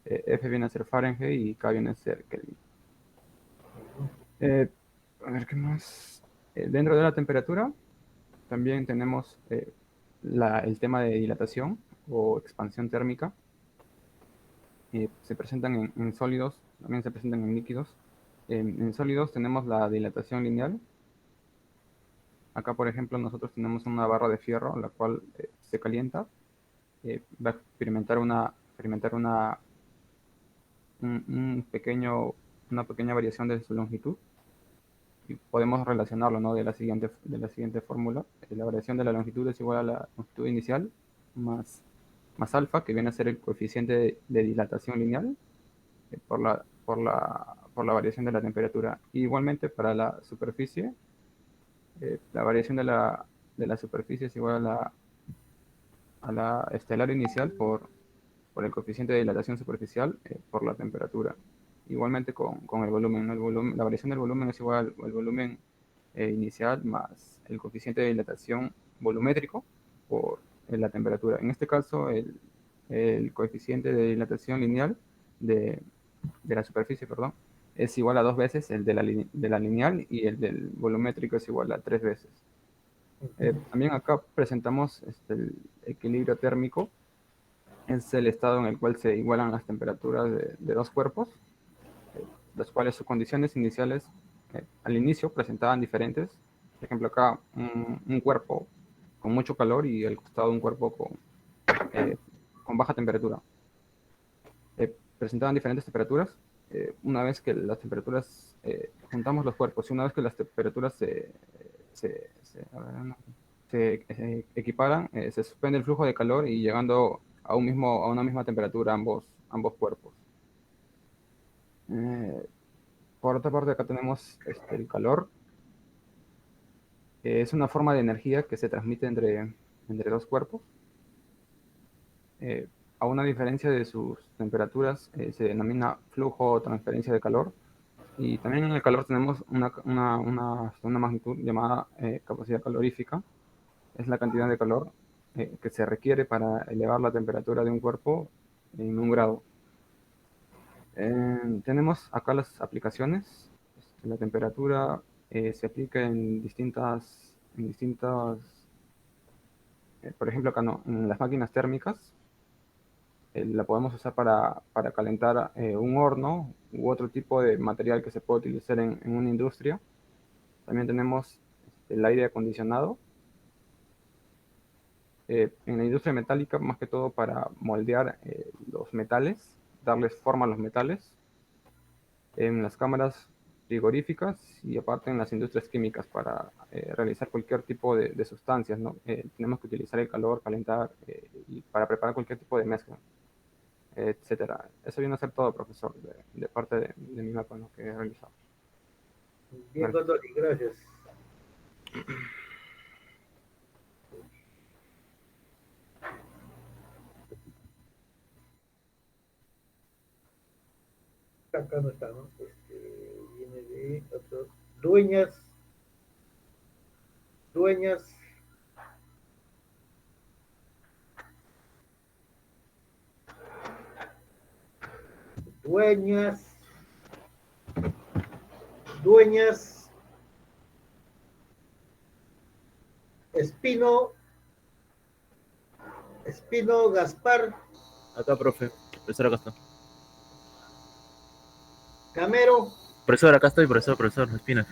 F viene a ser Fahrenheit y K viene a ser Kelvin. A ver qué más. Dentro de la temperatura también tenemos el tema de dilatación o expansión térmica. Se presentan en sólidos, también se presentan en líquidos. En sólidos tenemos la dilatación lineal. Acá, por ejemplo, nosotros tenemos una barra de fierro, la cual se calienta. Va a experimentar una pequeña variación de su longitud. Y podemos relacionarlo, ¿no? de la siguiente fórmula. La variación de la longitud es igual a la longitud inicial más alfa, que viene a ser el coeficiente de dilatación lineal, por la variación de la temperatura. Igualmente para la superficie, la variación de la superficie es igual a la estelar inicial por el coeficiente de dilatación superficial por la temperatura. Igualmente con el volumen, ¿no? La variación del volumen es igual al volumen inicial más el coeficiente de dilatación volumétrico por la temperatura. En este caso, el coeficiente de dilatación lineal de la superficie, perdón, es igual a 2 veces el de la lineal, y el del volumétrico es igual a 3 veces. También acá presentamos el equilibrio térmico. Es el estado en el cual se igualan las temperaturas de dos cuerpos, las cuales sus condiciones iniciales al inicio presentaban diferentes. Por ejemplo, acá un cuerpo con mucho calor y al costado un cuerpo con baja temperatura. Presentaban diferentes temperaturas. Una vez que las temperaturas, juntamos los cuerpos, y una vez que las temperaturas se equiparan, se suspende el flujo de calor y llegando a una misma temperatura ambos cuerpos. Por otra parte, acá tenemos el calor. Es una forma de energía que se transmite entre dos cuerpos. A una diferencia de sus temperaturas, se denomina flujo o transferencia de calor. Y también en el calor tenemos una magnitud llamada capacidad calorífica. Es la cantidad de calor que se requiere para elevar la temperatura de un cuerpo en 1 grado. Tenemos acá las aplicaciones. La temperatura se aplica en distintas, por ejemplo, acá no, en las máquinas térmicas. La podemos usar para calentar un horno u otro tipo de material que se puede utilizar en una industria. También tenemos el aire acondicionado. En la industria metálica, más que todo para moldear los metales, darles forma a los metales. En las cámaras frigoríficas y aparte en las industrias químicas para realizar cualquier tipo de sustancias, ¿no? Tenemos que utilizar el calor, calentar y para preparar cualquier tipo de mezcla, etcétera. Eso viene a ser todo, profesor, de parte de mi mapa, ¿no?, que he realizado. Bien, Gracias. Gondoli, gracias. Acá no está, ¿no? Viene de otro. Dueñas, dueñas, dueñas Dueñas, Espino, Gaspar, Acá, profe. Profesor, acá está. Gamero, Profesor, acá estoy, profesor. Espino.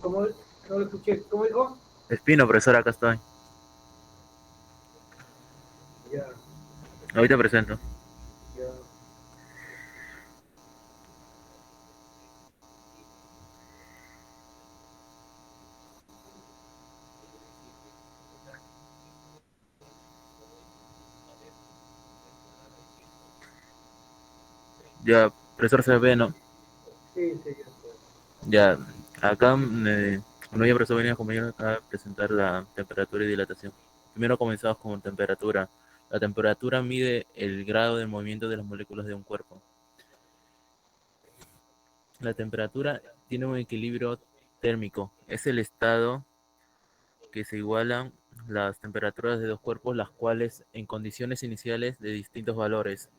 como no lo escuché, ¿cómo dijo? Espino, profesor, acá estoy. Ya, Ahorita presento. ya. Ya, profesor se ve, ¿no? Sí, sí, ya. Ya, acá, bueno, ya profesor venía conmigo a presentar la temperatura y dilatación. Primero comenzamos con temperatura. La temperatura mide el grado de movimiento de las moléculas de un cuerpo. La temperatura tiene un equilibrio térmico. Es el estado que se igualan las temperaturas de dos cuerpos, las cuales en condiciones iniciales de distintos valores.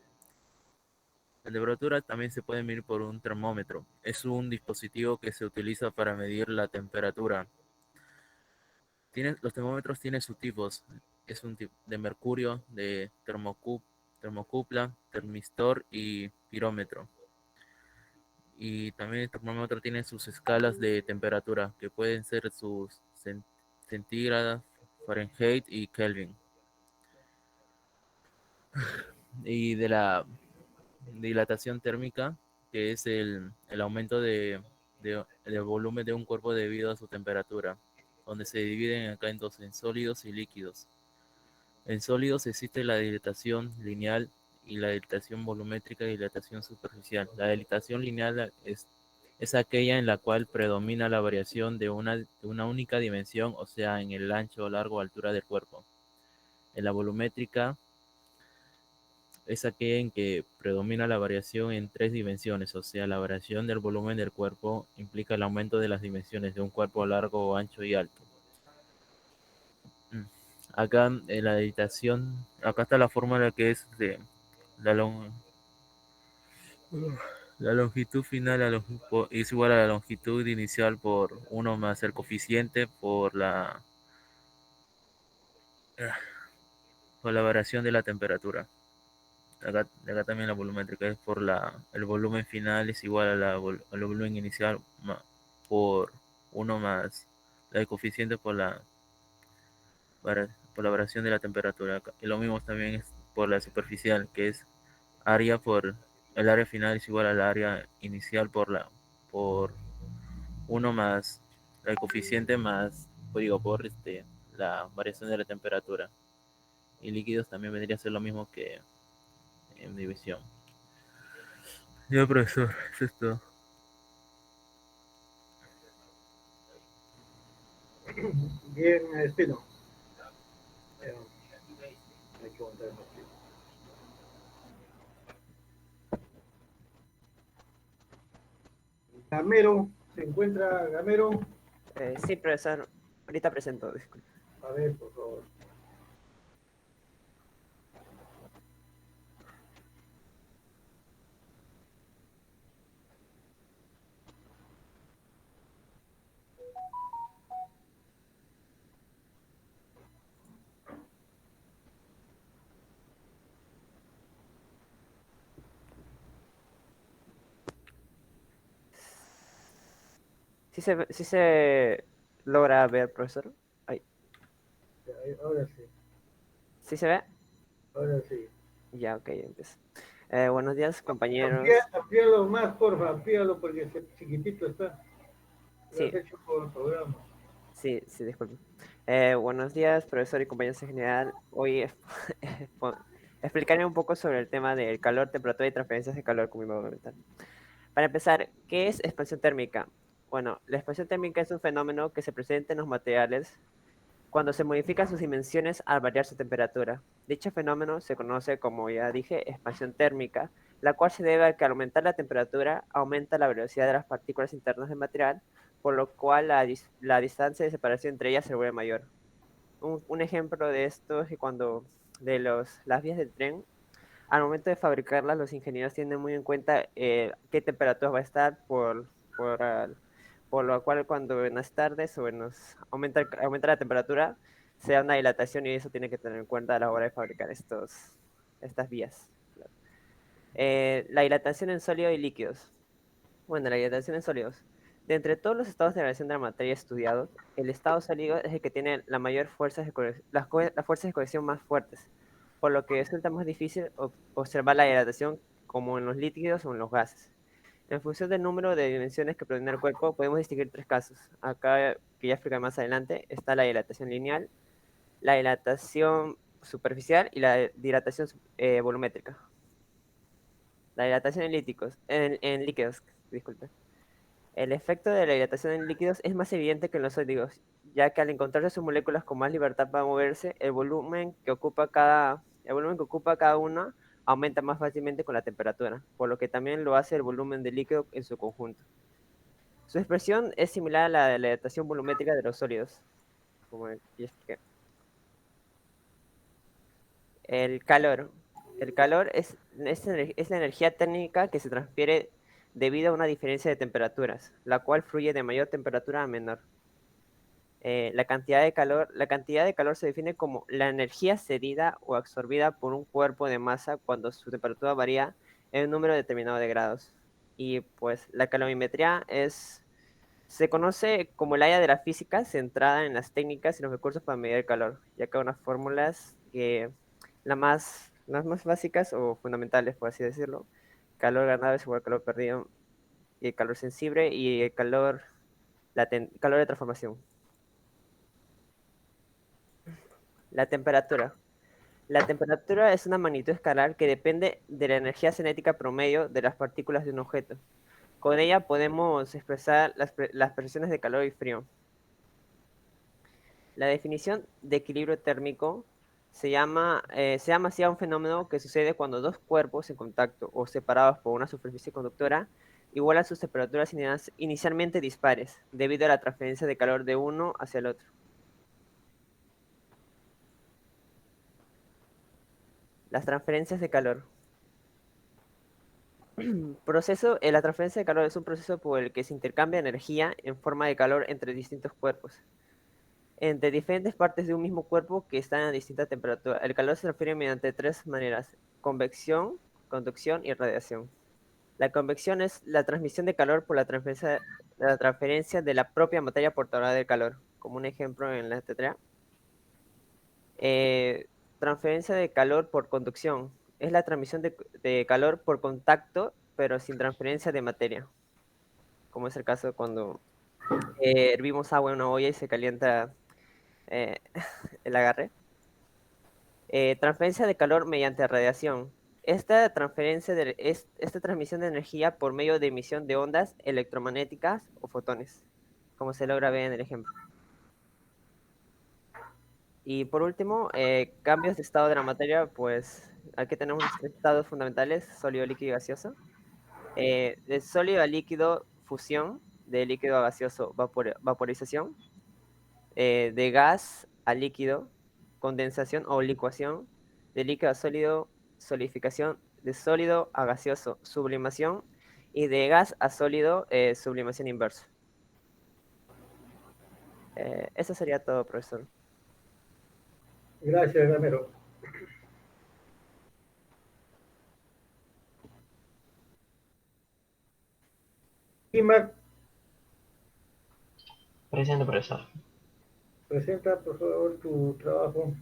La temperatura también se puede medir por un termómetro. Es un dispositivo que se utiliza para medir la temperatura. Los termómetros tienen sus tipos. Es un tipo de mercurio, de termocupla, termistor y pirómetro. Y también el termómetro tiene sus escalas de temperatura, que pueden ser sus centígradas, Fahrenheit y Kelvin. Y de la dilatación térmica, que es el aumento del volumen de un cuerpo debido a su temperatura, donde se dividen acá en dos, en sólidos y líquidos. En sólidos existe la dilatación lineal y la dilatación volumétrica y dilatación superficial. La dilatación lineal es aquella en la cual predomina la variación de una única dimensión, o sea, en el ancho, largo o altura del cuerpo. En la volumétrica es aquella en que predomina la variación en tres dimensiones, o sea, la variación del volumen del cuerpo implica el aumento de las dimensiones de un cuerpo largo, ancho y alto. Acá en la editación, acá está la fórmula que es de la, long, la longitud final es igual a la longitud inicial por 1 más el coeficiente por la variación de la temperatura. Acá también la volumétrica es el volumen final es igual al volumen inicial por 1 más el coeficiente por la variación de la temperatura. Y lo mismo también es por la superficial, que es el área final es igual al área inicial por 1 más el coeficiente más, por la variación de la temperatura. Y líquidos también vendría a ser lo mismo que en división. Ya, profesor, eso es todo. Bien, Espino. Hay que aguantar el partido. Gamero, ¿se encuentra Gamero? Sí, profesor. Ahorita presento, disculpe. A ver, por favor. Sí se logra ver, profesor. Ay, Ya, ahora sí, ¿sí se ve? ahora sí. Ya, ok, empiezo. Buenos días, compañeros. Amplíalo más, porfa, amplíalo porque chiquitito está. Lo has Sí, hecho por programa. sí, disculpe. Buenos días, profesor y compañeros en general. Hoy explicaré un poco sobre el tema del calor, temperatura y transferencias de calor como iba a comentar. Para empezar, ¿qué es expansión térmica? Bueno, la expansión térmica es un fenómeno que se presenta en los materiales cuando se modifican sus dimensiones al variar su temperatura. Dicho fenómeno se conoce como, ya dije, expansión térmica, la cual se debe a que al aumentar la temperatura aumenta la velocidad de las partículas internas del material, por lo cual la distancia de separación entre ellas se vuelve mayor. Un ejemplo de esto es que cuando las vías del tren, Al momento de fabricarlas, los ingenieros tienen muy en cuenta qué temperatura va a estar, por lo cual cuando en las tardes o aumenta la temperatura, se da una dilatación y eso tiene que tener en cuenta a la hora de fabricar estas vías. La dilatación en sólidos y líquidos. Bueno, la dilatación en sólidos. De entre todos los estados de relación de la materia estudiados, el estado sólido es el que tiene la mayor fuerzas de las fuerzas de cohesión más fuertes, por lo que resulta más difícil observar la dilatación como en los líquidos o en los gases. En función del número de dimensiones que proviene del cuerpo, podemos distinguir tres casos. Acá, que ya explicaré más adelante, está la dilatación lineal, la dilatación superficial y la dilatación volumétrica. La dilatación en líquidos, disculpe. El efecto de la dilatación en líquidos es más evidente que en los sólidos, ya que al encontrarse sus moléculas con más libertad para moverse, el volumen que ocupa cada una aumenta más fácilmente con la temperatura, por lo que también lo hace el volumen del líquido en su conjunto. Su expresión es similar a la de la dilatación volumétrica de los sólidos, como ya expliqué. El calor. El calor es la energía térmica que se transfiere debido a una diferencia de temperaturas, la cual fluye de mayor temperatura a menor. La cantidad de calor se define como la energía cedida o absorbida por un cuerpo de masa cuando su temperatura varía en un número determinado de grados. Y pues la calorimetría se conoce como el área de la física centrada en las técnicas y los recursos para medir el calor, ya que hay unas fórmulas que las más básicas o fundamentales, por así decirlo. Calor ganado es igual a calor perdido, y el calor sensible y el calor de transformación. La temperatura. La temperatura es una magnitud escalar que depende de la energía cinética promedio de las partículas de un objeto. Con ella podemos expresar las presiones de calor y frío. La definición de equilibrio térmico se llama así a un fenómeno que sucede cuando dos cuerpos en contacto o separados por una superficie conductora igualan sus temperaturas inicialmente dispares, debido a la transferencia de calor de uno hacia el otro. Las transferencias de calor. La transferencia de calor es un proceso por el que se intercambia energía en forma de calor entre distintos cuerpos, entre diferentes partes de un mismo cuerpo que están a distinta temperatura. El calor se transfiere mediante tres maneras: convección, conducción y radiación. La convección es la transmisión de calor por la transferencia de la propia materia portadora del calor, como un ejemplo en la tetrea. Transferencia de calor por conducción es la transmisión de calor por contacto, pero sin transferencia de materia, como es el caso cuando hervimos agua en una olla y se calienta el agarre. Transferencia de calor mediante radiación. Esta transmisión de energía por medio de emisión de ondas electromagnéticas o fotones, como se logra ver en el ejemplo. Y por último, cambios de estado de la materia, pues aquí tenemos los tres estados fundamentales: sólido, líquido y gaseoso. De sólido a líquido, fusión; de líquido a gaseoso, vaporización; de gas a líquido, condensación o licuación; de líquido a sólido, solidificación; de sólido a gaseoso, sublimación; y de gas a sólido, sublimación inversa. Eso sería todo, profesor. Gracias, Ramiro. Imar, Presente, profesor. presenta por favor tu trabajo.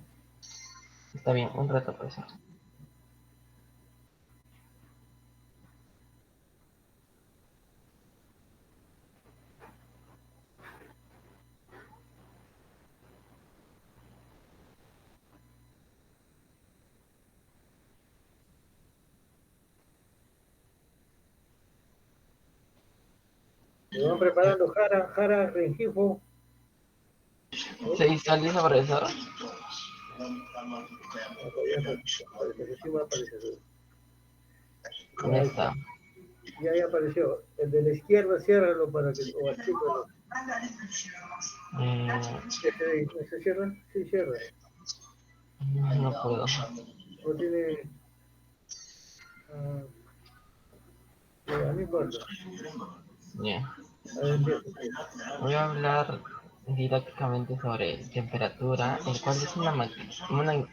Está bien, un rato, profesor. Se van preparando Jara, Rengifo. ¿Se está listo, profesor? Con esta. Ya apareció. El de la izquierda, ciérralo para que o artículo. ¿Se cierra? Sí, cierra. No puedo. No tiene. Ah, ya, no importa. Bien. A ver, empieza. Voy a hablar didácticamente sobre temperatura, el cual es una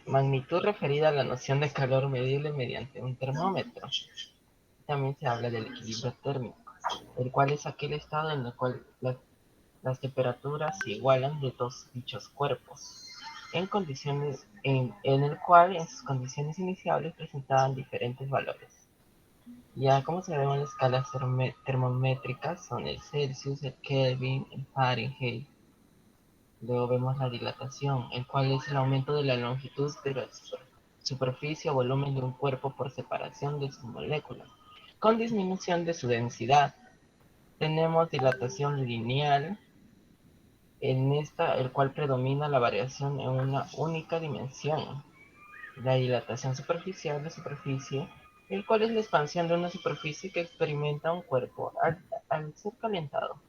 magnitud referida a la noción de calor medible mediante un termómetro. También se habla del equilibrio térmico, el cual es aquel estado en el cual las temperaturas se igualan de dos dichos cuerpos, en el cual en sus condiciones iniciales presentaban diferentes valores. Ya como se ve en las escalas termométricas son el Celsius, el Kelvin, el Fahrenheit. Luego vemos la dilatación, el cual es el aumento de la longitud de la superficie o volumen de un cuerpo por separación de sus moléculas, con disminución de su densidad. Tenemos dilatación lineal, en esta el cual predomina la variación en una única dimensión. La dilatación superficial de superficie, el cual es la expansión de una superficie que experimenta un cuerpo al ser calentado.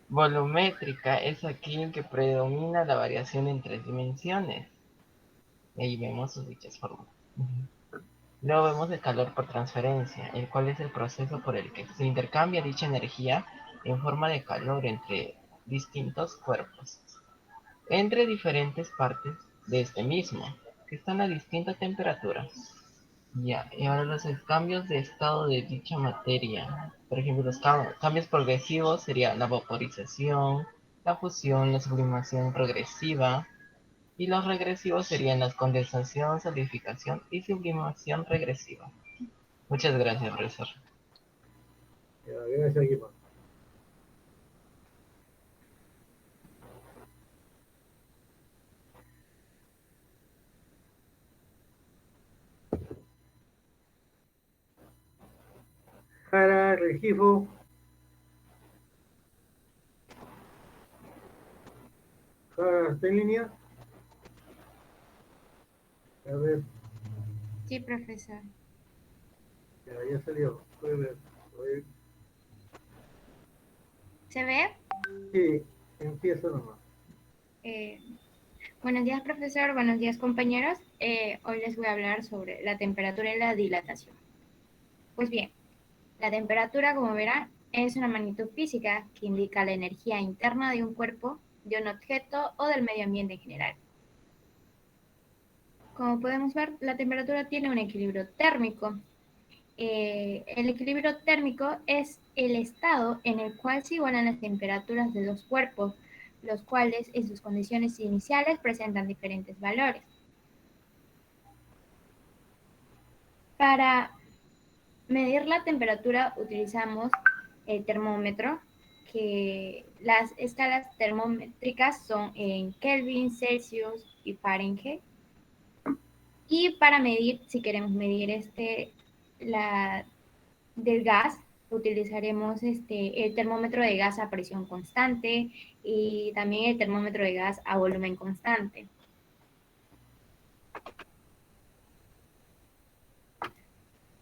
Volumétrica es aquí el que predomina la variación en tres dimensiones. Y ahí vemos sus dichas formas. Luego vemos el calor por transferencia, el cual es el proceso por el que se intercambia dicha energía en forma de calor entre distintos cuerpos, entre diferentes partes de este mismo, que están a distinta temperatura. Ya, y ahora los cambios de estado de dicha materia. Por ejemplo, los cambios progresivos serían la vaporización, la fusión, la sublimación progresiva, y los regresivos serían la condensación, solidificación y sublimación regresiva. Muchas gracias, profesor. Ya, gracias, Guima. Jara, Regifo. Jara, ¿está en línea? A ver, Sí, profesor. ya salió. Puede ver. Oye, ¿Se ve? sí, empiezo nomás. Eh, Buenos días, profesor. Buenos días, compañeros. Hoy les voy a hablar sobre la temperatura y la dilatación. Pues bien, la temperatura, como verán, es una magnitud física que indica la energía interna de un cuerpo, de un objeto o del medio ambiente en general. Como podemos ver, la temperatura tiene un equilibrio térmico. El equilibrio térmico es el estado en el cual se igualan las temperaturas de los cuerpos, los cuales en sus condiciones iniciales presentan diferentes valores. Para medir la temperatura utilizamos el termómetro, que las escalas termométricas son en Kelvin, Celsius y Fahrenheit. Y para medir, si queremos medir del gas, utilizaremos el termómetro de gas a presión constante y también el termómetro de gas a volumen constante.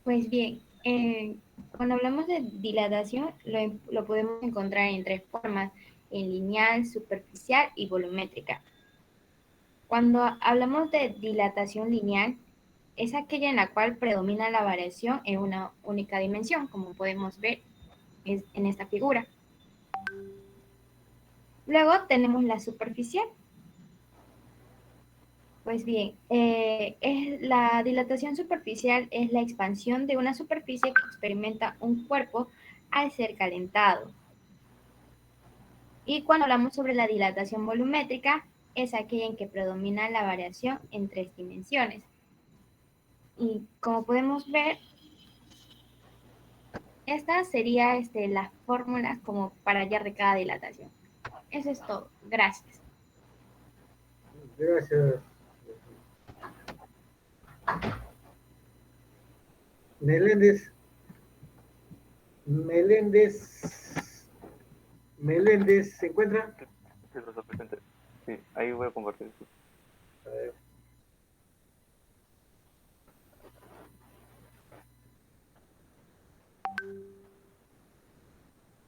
Pues bien, cuando hablamos de dilatación, lo podemos encontrar en tres formas: en lineal, superficial y volumétrica. Cuando hablamos de dilatación lineal, es aquella en la cual predomina la variación en una única dimensión, como podemos ver en esta figura. Luego tenemos la superficial. Pues bien, la dilatación superficial es la expansión de una superficie que experimenta un cuerpo al ser calentado. Y cuando hablamos sobre la dilatación volumétrica, es aquella en que predomina la variación en tres dimensiones. Y como podemos ver, esta sería la fórmula como para hallar de cada dilatación. Eso es todo. Gracias. Gracias. Meléndez. Meléndez, ¿se encuentra? Sí, profesor presente. Sí, ahí voy a compartir. A ver.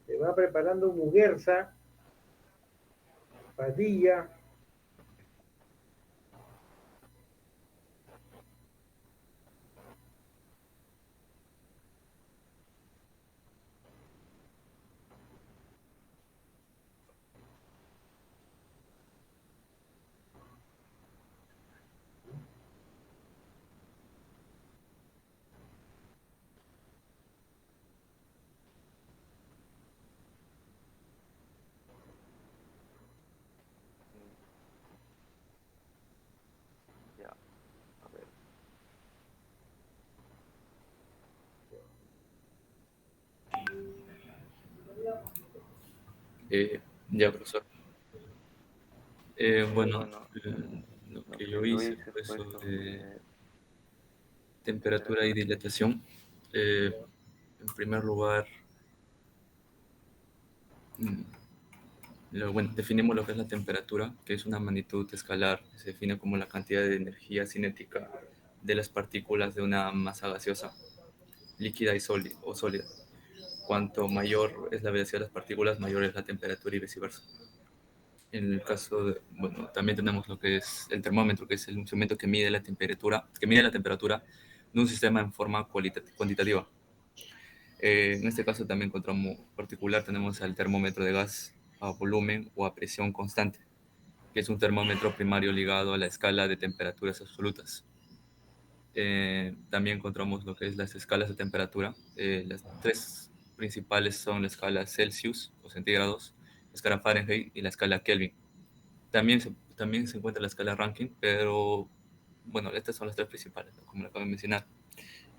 Se va preparando Muguerza, Padilla, Ya, profesor. Bueno, lo que yo hice fue sobre temperatura y dilatación. En primer lugar, bueno, definimos lo que es la temperatura, que es una magnitud escalar, que se define como la cantidad de energía cinética de las partículas de una masa gaseosa, líquida o sólida. Cuanto mayor es la velocidad de las partículas, mayor es la temperatura y viceversa. En el caso de, bueno, también tenemos lo que es el termómetro, que es el instrumento que mide la temperatura de un sistema en forma cuantitativa. En este caso también encontramos particular, tenemos el termómetro de gas a volumen o a presión constante, que es un termómetro primario ligado a la escala de temperaturas absolutas. También encontramos lo que es las escalas de temperatura. Las tres principales son la escala Celsius o centígrados, la escala Fahrenheit y la escala Kelvin. También se encuentra la escala Rankine, pero bueno, estas son las tres principales, ¿no? Como lo acabo de mencionar.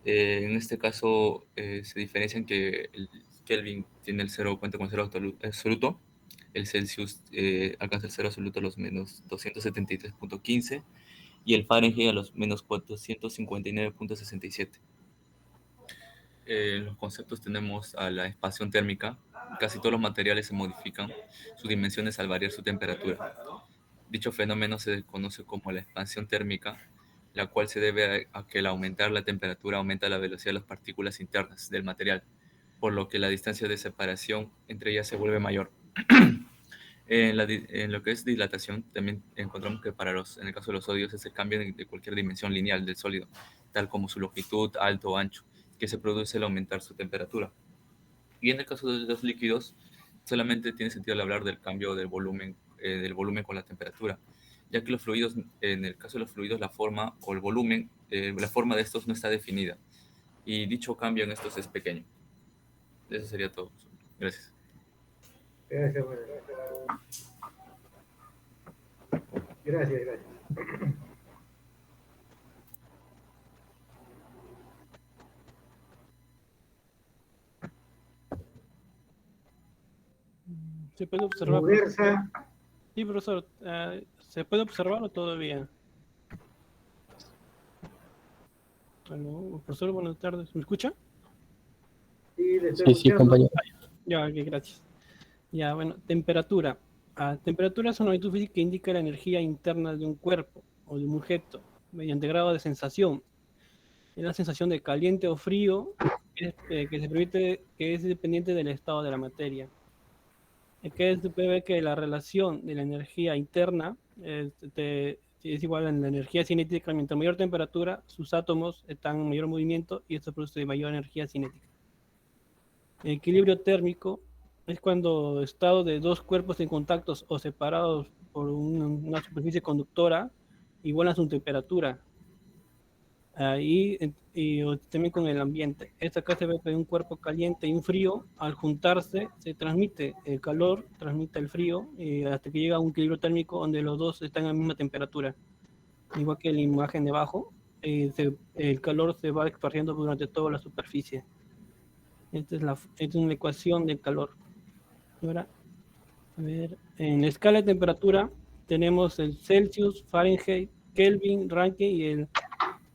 En este caso se diferencian que el Kelvin tiene el cero, cuenta con cero absoluto, el Celsius alcanza el cero absoluto a los menos 273.15 y el Fahrenheit a los menos 459.67. En los conceptos tenemos a la expansión térmica. Casi todos los materiales se modifican sus dimensiones al variar su temperatura. Dicho fenómeno se conoce como la expansión térmica, la cual se debe a que al aumentar la temperatura aumenta la velocidad de las partículas internas del material, por lo que la distancia de separación entre ellas se vuelve mayor. En lo que es dilatación, también encontramos que en el caso de los sólidos es el cambio de cualquier dimensión lineal del sólido, tal como su longitud, alto o ancho, que se produce al aumentar su temperatura. Y en el caso de los líquidos, solamente tiene sentido al hablar del cambio del volumen con la temperatura, ya que los fluidos, en el caso de los fluidos, la forma o el volumen, la forma de estos no está definida, y dicho cambio en estos es pequeño. Eso sería todo. Gracias. Gracias, bueno. Gracias. ¿Se puede observar? Muguerza. Sí, profesor. ¿Se puede observar o todavía? Bueno, profesor, buenas tardes. ¿Me escucha? Sí, le estoy escuchando. compañero. Ya, ok, gracias. Ya, bueno, temperatura. Temperatura es una magnitud física que indica la energía interna de un cuerpo o de un objeto mediante grado de sensación. Es la sensación de caliente o frío que se permite, que es dependiente del estado de la materia. Que se puede ver que la relación de la energía interna es igual a la energía cinética. Mientras mayor temperatura, sus átomos están en mayor movimiento y esto produce mayor energía cinética. El equilibrio térmico es cuando estado de dos cuerpos en contactos o separados por una superficie conductora igualan su temperatura. Y también con el ambiente. Esta acá se ve que un cuerpo caliente y un frío, al juntarse, se transmite el calor, transmite el frío, hasta que llega a un equilibrio térmico donde los dos están a la misma temperatura. Igual que la imagen de abajo, el calor se va esparciendo durante toda la superficie. Esta es una ecuación del calor. Ahora, a ver, en la escala de temperatura tenemos el Celsius, Fahrenheit, Kelvin, Rankine y el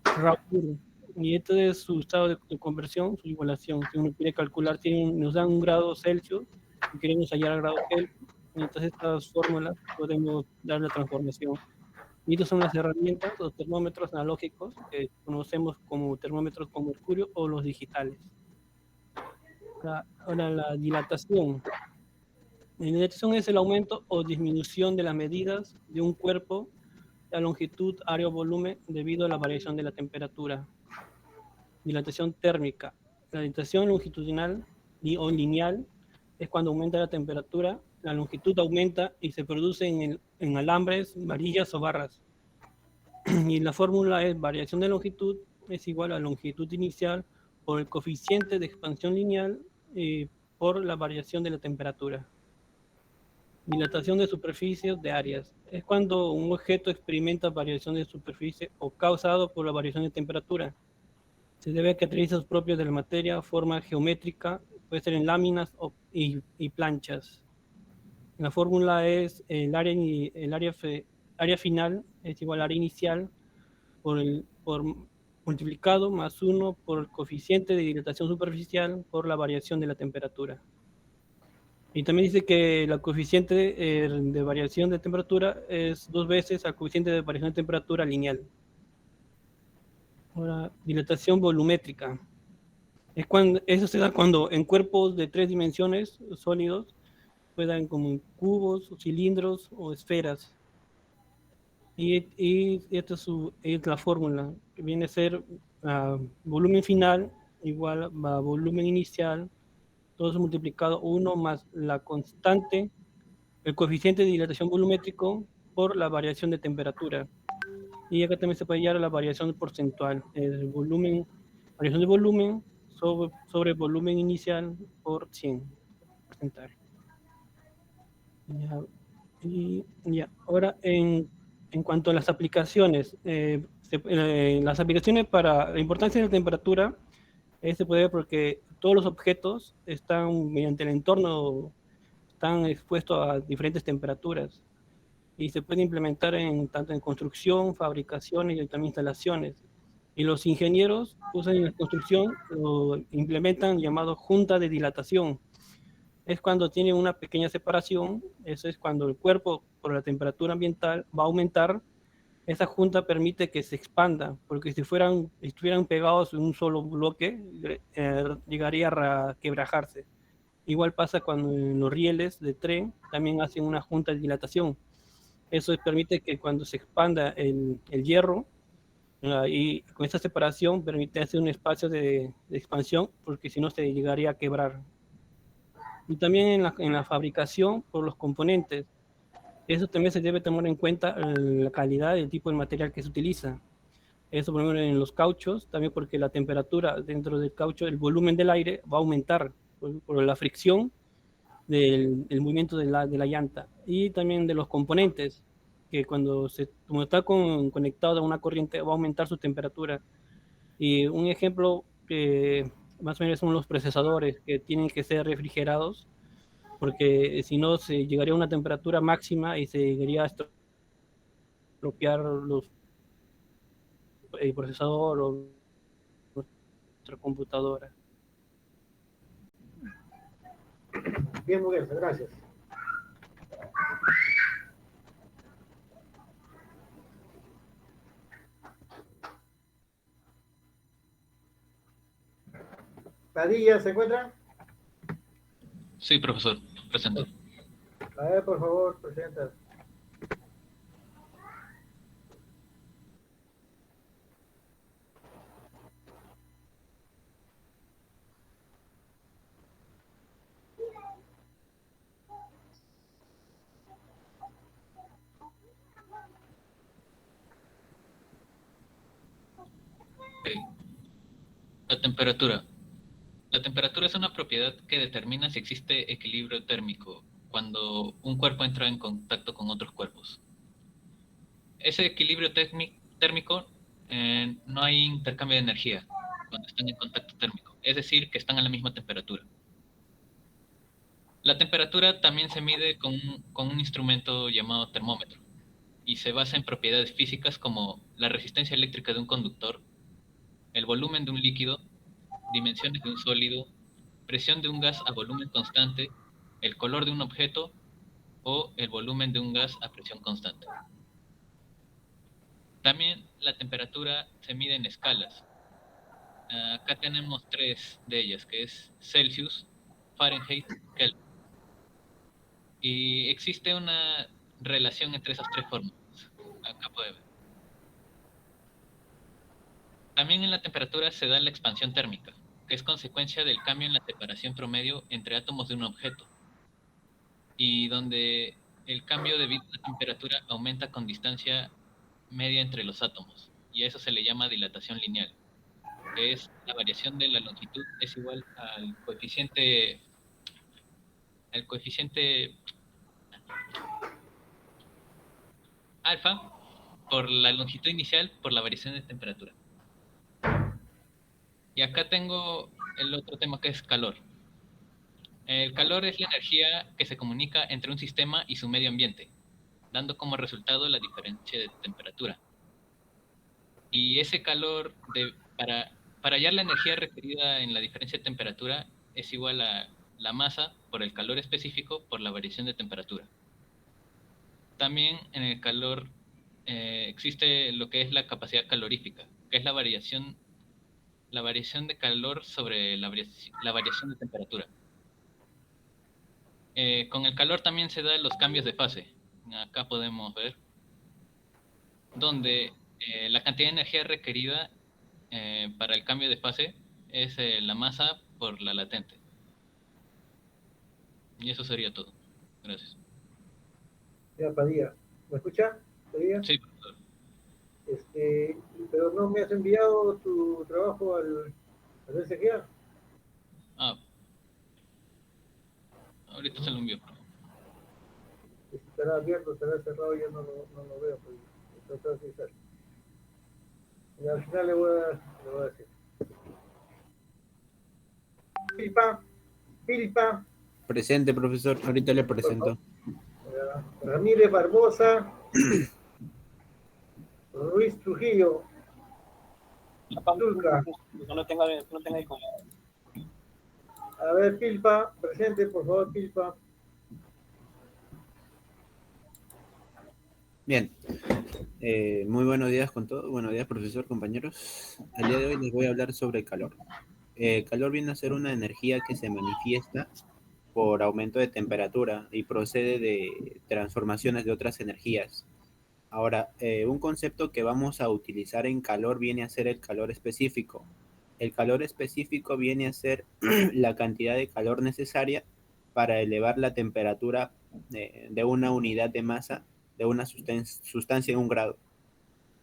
Raoult. Y este es su estado de conversión, su igualación. Si uno quiere calcular, nos dan 1 grado Celsius y queremos hallar el grado Kelvin, entonces estas fórmulas podemos dar la transformación. Y estas son las herramientas, los termómetros analógicos que conocemos como termómetros con mercurio o los digitales. Ahora la dilatación. La dilatación es el aumento o disminución de las medidas de un cuerpo, la longitud, área o volumen debido a la variación de la temperatura. Dilatación térmica. La dilatación longitudinal o lineal es cuando aumenta la temperatura, la longitud aumenta y se produce en alambres, varillas o barras. Y la fórmula es variación de longitud es igual a longitud inicial por el coeficiente de expansión lineal por la variación de la temperatura. Dilatación de superficies de áreas. Es cuando un objeto experimenta variación de superficie o causado por la variación de temperatura. Se debe a características propias de la materia, forma geométrica, puede ser en láminas y planchas. La fórmula es área final es igual a área inicial por multiplicado más 1 por el coeficiente de dilatación superficial por la variación de la temperatura. Y también dice que la coeficiente de variación de temperatura es 2 veces al coeficiente de variación de temperatura lineal. Ahora, dilatación volumétrica. Eso se da cuando en cuerpos de 3 dimensiones sólidos puedan como en cubos, cilindros o esferas. Y esta es la fórmula, que viene a ser volumen final igual a volumen inicial, todo eso multiplicado 1 más la constante, el coeficiente de dilatación volumétrico por la variación de temperatura. Y acá también se puede hallar la variación porcentual, el volumen, variación de volumen sobre volumen inicial por 100 porcentaje. Ya. Ahora, en cuanto a las aplicaciones, las aplicaciones para la importancia de la temperatura se puede ver porque todos los objetos están, mediante el entorno, están expuestos a diferentes temperaturas y se puede implementar tanto en construcción, fabricaciones y también instalaciones. Y los ingenieros usan en la construcción, lo implementan llamado junta de dilatación. Es cuando tiene una pequeña separación, eso es cuando el cuerpo, por la temperatura ambiental, va a aumentar. Esa junta permite que se expanda, porque si estuvieran pegados en un solo bloque, llegaría a quebrajarse. Igual pasa cuando en los rieles de tren también hacen una junta de dilatación. Eso permite que cuando se expanda el hierro, y con esta separación permite hacer un espacio de expansión, porque si no se llegaría a quebrar. Y también en la fabricación por los componentes. Eso también se debe tomar en cuenta la calidad y el tipo de material que se utiliza. Eso, por ejemplo, en los cauchos, también porque la temperatura dentro del caucho, el volumen del aire va a aumentar por la fricción del movimiento de la llanta. Y también de los componentes, que como está conectado a una corriente, va a aumentar su temperatura. Y un ejemplo que más o menos son los procesadores, que tienen que ser refrigerados, porque si no se llegaría a una temperatura máxima y se llegaría a estropear el procesador o nuestra computadora. Bien, Muguerza, gracias. ¿Padilla se encuentra? Sí, profesor, presente. A ver, por favor, presenta. La temperatura. La temperatura es una propiedad que determina si existe equilibrio térmico cuando un cuerpo entra en contacto con otros cuerpos. Ese equilibrio térmico, no hay intercambio de energía cuando están en contacto térmico, es decir, que están a la misma temperatura. La temperatura también se mide con un instrumento llamado termómetro y se basa en propiedades físicas como la resistencia eléctrica de un conductor, el volumen de un líquido, dimensiones de un sólido, presión de un gas a volumen constante, el color de un objeto o el volumen de un gas a presión constante. También la temperatura se mide en escalas. Acá tenemos 3 de ellas, que es Celsius, Fahrenheit y Kelvin. Y existe una relación entre esas 3 fórmulas. Acá puede ver. También en la temperatura se da la expansión térmica, que es consecuencia del cambio en la separación promedio entre átomos de un objeto, y donde el cambio debido a la temperatura aumenta con distancia media entre los átomos, y a eso se le llama dilatación lineal, que es la variación de la longitud es igual al coeficiente alfa por la longitud inicial por la variación de temperatura. Y acá tengo el otro tema que es calor. El calor es la energía que se comunica entre un sistema y su medio ambiente, dando como resultado la diferencia de temperatura. Y ese calor, para hallar la energía requerida en la diferencia de temperatura, es igual a la masa por el calor específico por la variación de temperatura. También en el calor existe lo que es la capacidad calorífica, que es la variación de calor sobre la variación de temperatura. Con el calor también se dan los cambios de fase. Acá podemos ver donde la cantidad de energía requerida para el cambio de fase es la masa por la latente. Y eso sería todo. Gracias. Ya, Padilla. ¿Me escucha? ¿Padilla? Sí, profesor. Pero no me has enviado tu trabajo al SGA. Ahorita se lo envío. Si estará abierto, estará cerrado, yo no lo veo. Pues, y al final le voy a decir. Pilpa. Presente, profesor. Ahorita le presento. Ramírez Barbosa. Ruiz Trujillo. Turca. No tenga icono. A ver, Pilpa, presente, por favor, Pilpa. Bien. Muy buenos días con todos. Buenos días, profesor, compañeros. El día de hoy les voy a hablar sobre el calor. El calor viene a ser una energía que se manifiesta por aumento de temperatura y procede de transformaciones de otras energías. Ahora, un concepto que vamos a utilizar en calor viene a ser el calor específico. El calor específico viene a ser la cantidad de calor necesaria para elevar la temperatura de una unidad de masa de una sustancia en un grado.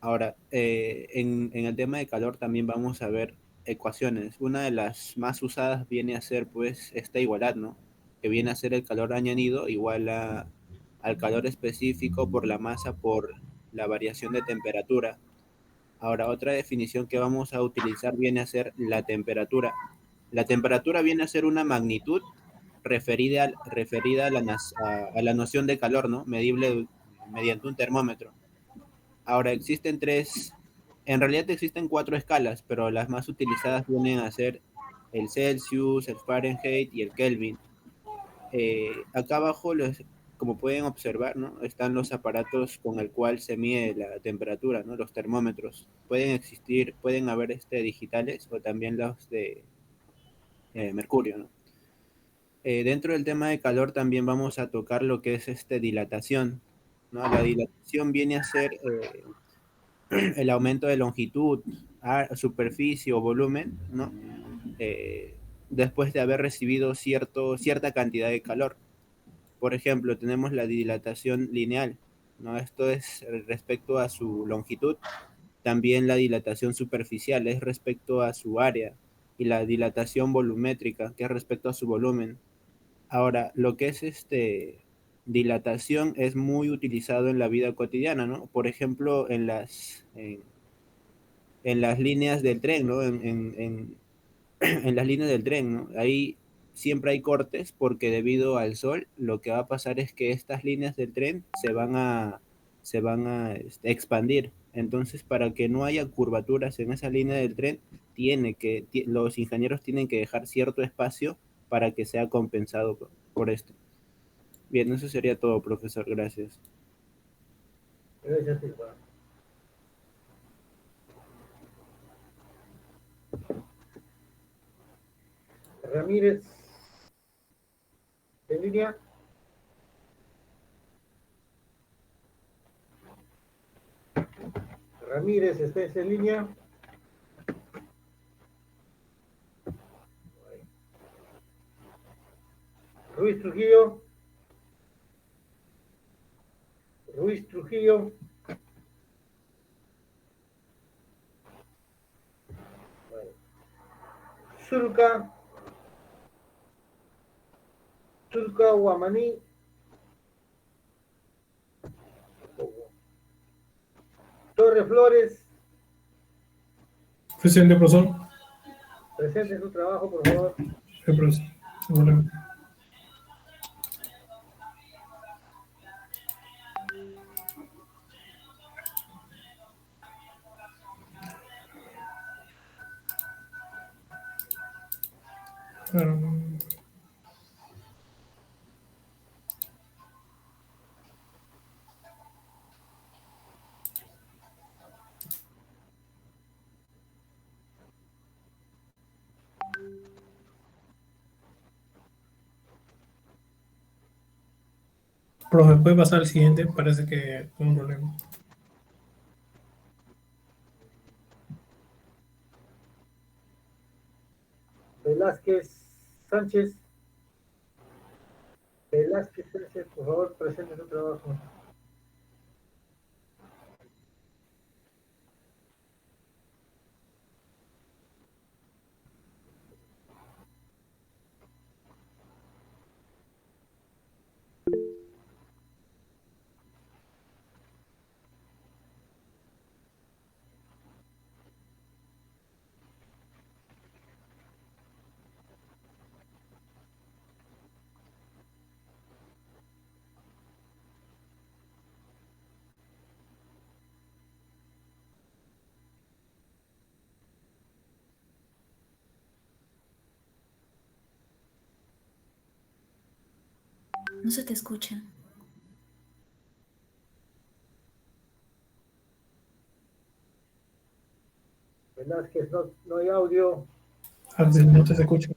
Ahora, en el tema de calor también vamos a ver ecuaciones. Una de las más usadas viene a ser pues esta igualdad, ¿no? Que viene a ser el calor añadido igual al calor específico por la masa por la variación de temperatura. Ahora, otra definición que vamos a utilizar viene a ser la temperatura. La temperatura viene a ser una magnitud referida a la noción de calor, ¿no? Medible mediante un termómetro. Ahora, en realidad existen 4 escalas, pero las más utilizadas vienen a ser el Celsius, el Fahrenheit y el Kelvin. Acá abajo, como pueden observar, ¿no? Están los aparatos con el cual se mide la temperatura, ¿no? Los termómetros. Pueden haber digitales o también los de mercurio, ¿no? Dentro del tema de calor también vamos a tocar lo que es dilatación, ¿no? La dilatación viene a ser el aumento de longitud, superficie o volumen, ¿no? Después de haber recibido cierta cantidad de calor. Por ejemplo, tenemos la dilatación lineal, ¿no? Esto es respecto a su longitud. También la dilatación superficial es respecto a su área. Y la dilatación volumétrica, que es respecto a su volumen. Ahora, lo que es dilatación es muy utilizado en la vida cotidiana, ¿no? Por ejemplo, en las líneas del tren, ¿no? En las líneas del tren, ¿no? Ahí siempre hay cortes porque debido al sol lo que va a pasar es que estas líneas del tren se van a expandir. Entonces, para que no haya curvaturas en esa línea del tren, los ingenieros tienen que dejar cierto espacio para que sea compensado por esto. Bien, eso sería todo, profesor. Gracias. Gracias, Silva. Ramírez, ¿en línea? Ramírez, ¿estás en línea? Ruiz Trujillo. Ruiz Trujillo. Zulca. Zulca Guamaní. Torres Flores. Presente, profesor. Presente su trabajo, por favor. Sí, profesor. Sin problema. Mm, Profe, ¿puede pasar al siguiente? Parece que tuvo un problema. Velázquez Sánchez. Velázquez Sánchez, por favor, presente su trabajo. No se te escucha. Velázquez, no hay audio. Axel, no te escucho.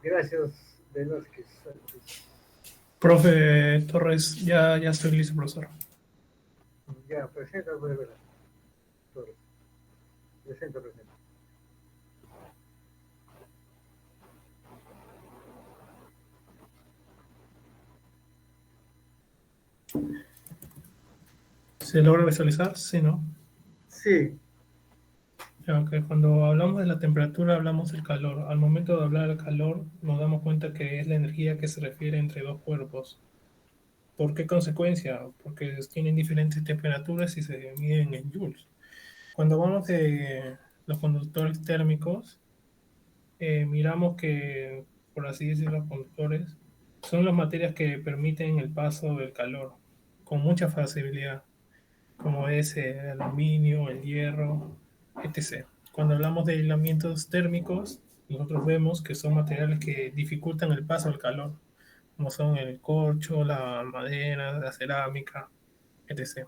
Gracias, Velázquez Sánchez. Profe Torres, ya estoy listo, profesor. Ya, presenta, pues, Velázquez Torres. Presenta. ¿Se logra visualizar? Sí, ¿no? Sí. Ya, ok. Cuando hablamos de la temperatura, hablamos del calor. Al momento de hablar del calor, nos damos cuenta que es la energía que se refiere entre dos cuerpos. ¿Por qué consecuencia? Porque tienen diferentes temperaturas y se miden en joules. Cuando hablamos de los conductores térmicos, miramos que, por así decirlo, los conductores son las materias que permiten el paso del calor con mucha facilidad, como es el aluminio, el hierro, etc. Cuando hablamos de aislamientos térmicos, nosotros vemos que son materiales que dificultan el paso del calor, como son el corcho, la madera, la cerámica, etc.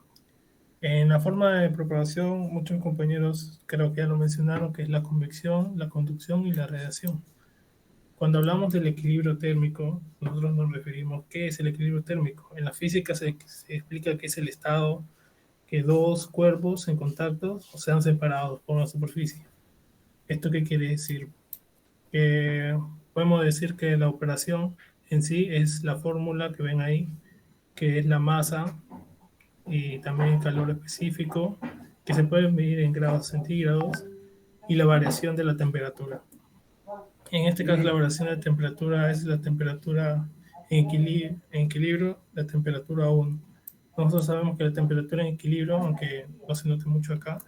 En la forma de propagación, muchos compañeros creo que ya lo mencionaron, que es la convección, la conducción y la radiación. Cuando hablamos del equilibrio térmico, nosotros nos referimos a qué es el equilibrio térmico. En la física se explica que es el estado que dos cuerpos en contacto o sean separados por una superficie. ¿Esto qué quiere decir? Podemos decir que la operación en sí es la fórmula que ven ahí, que es la masa y también el calor específico, que se puede medir en grados centígrados, y la variación de la temperatura. En este caso, la variación de temperatura es la temperatura en equilibrio, la temperatura 1. Nosotros sabemos que la temperatura en equilibrio, aunque no se note mucho acá,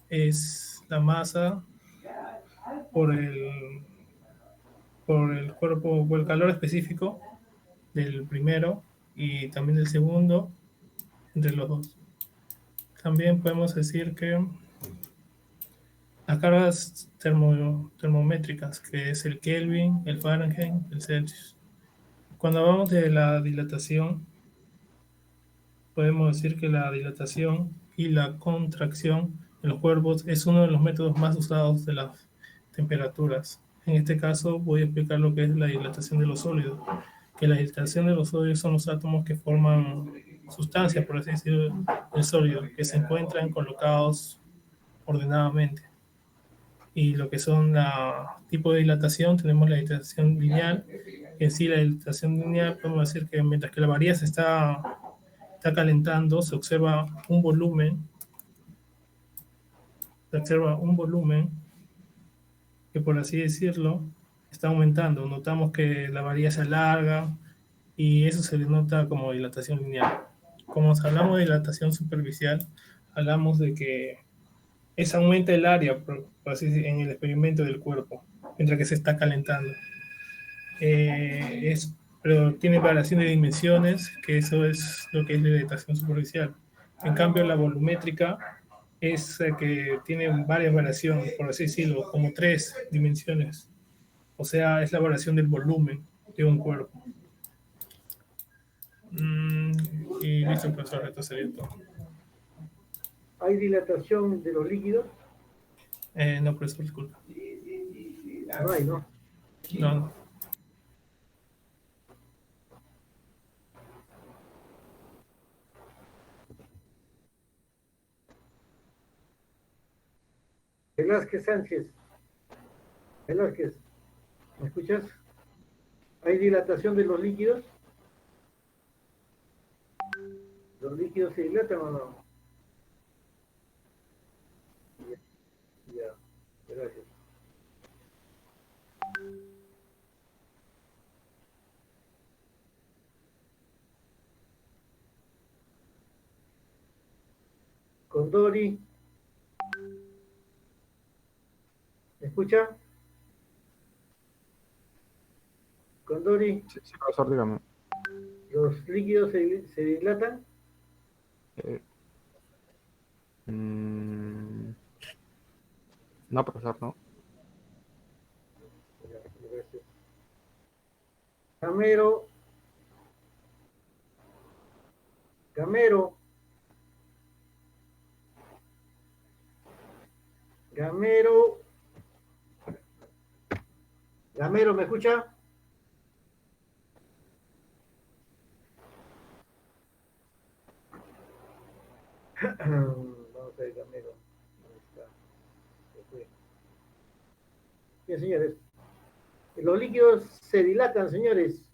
es la masa por el cuerpo, por el calor específico del primero y también del segundo, entre los dos. También podemos decir que las cargas termométricas, que es el Kelvin, el Fahrenheit, el Celsius. Cuando hablamos de la dilatación, podemos decir que la dilatación y la contracción en los cuerpos es uno de los métodos más usados de las temperaturas. En este caso voy a explicar lo que es la dilatación de los sólidos. Que la dilatación de los sólidos son los átomos que forman sustancias, por así decirlo, del sólido, que se encuentran colocados ordenadamente. Y lo que son la tipo de dilatación, tenemos la dilatación lineal. En sí, la dilatación lineal, podemos decir que mientras que la varilla se está calentando, se observa un volumen que, por así decirlo, está aumentando. Notamos que la varilla se alarga y eso se denota como dilatación lineal. Como hablamos de dilatación superficial, hablamos de que esa aumenta el área, por así decir, en el experimento del cuerpo, mientras que se está calentando. Pero tiene variación de dimensiones, que eso es lo que es la dilatación superficial. En cambio, la volumétrica es que tiene varias variaciones, por así decirlo, como 3 dimensiones. O sea, es la variación del volumen de un cuerpo. Y listo, profesor, esto sería todo. ¿Hay dilatación de los líquidos? No, profesor, disculpa. No hay, ¿no? No. Velázquez Sánchez. Velázquez, ¿me escuchas? ¿Hay dilatación de los líquidos? ¿Los líquidos se dilatan o no? Ya, gracias. Condori. ¿Me escucha? Condori. Sí, profesor, dígame. ¿Los líquidos se dilatan? No, profesor, no. Gracias. Gamero. Gamero. Gamero. Gamero, ¿me escucha? Vamos a ver, Gamero. ¿Dónde está? Se fue. Bien, señores. Los líquidos se dilatan, señores.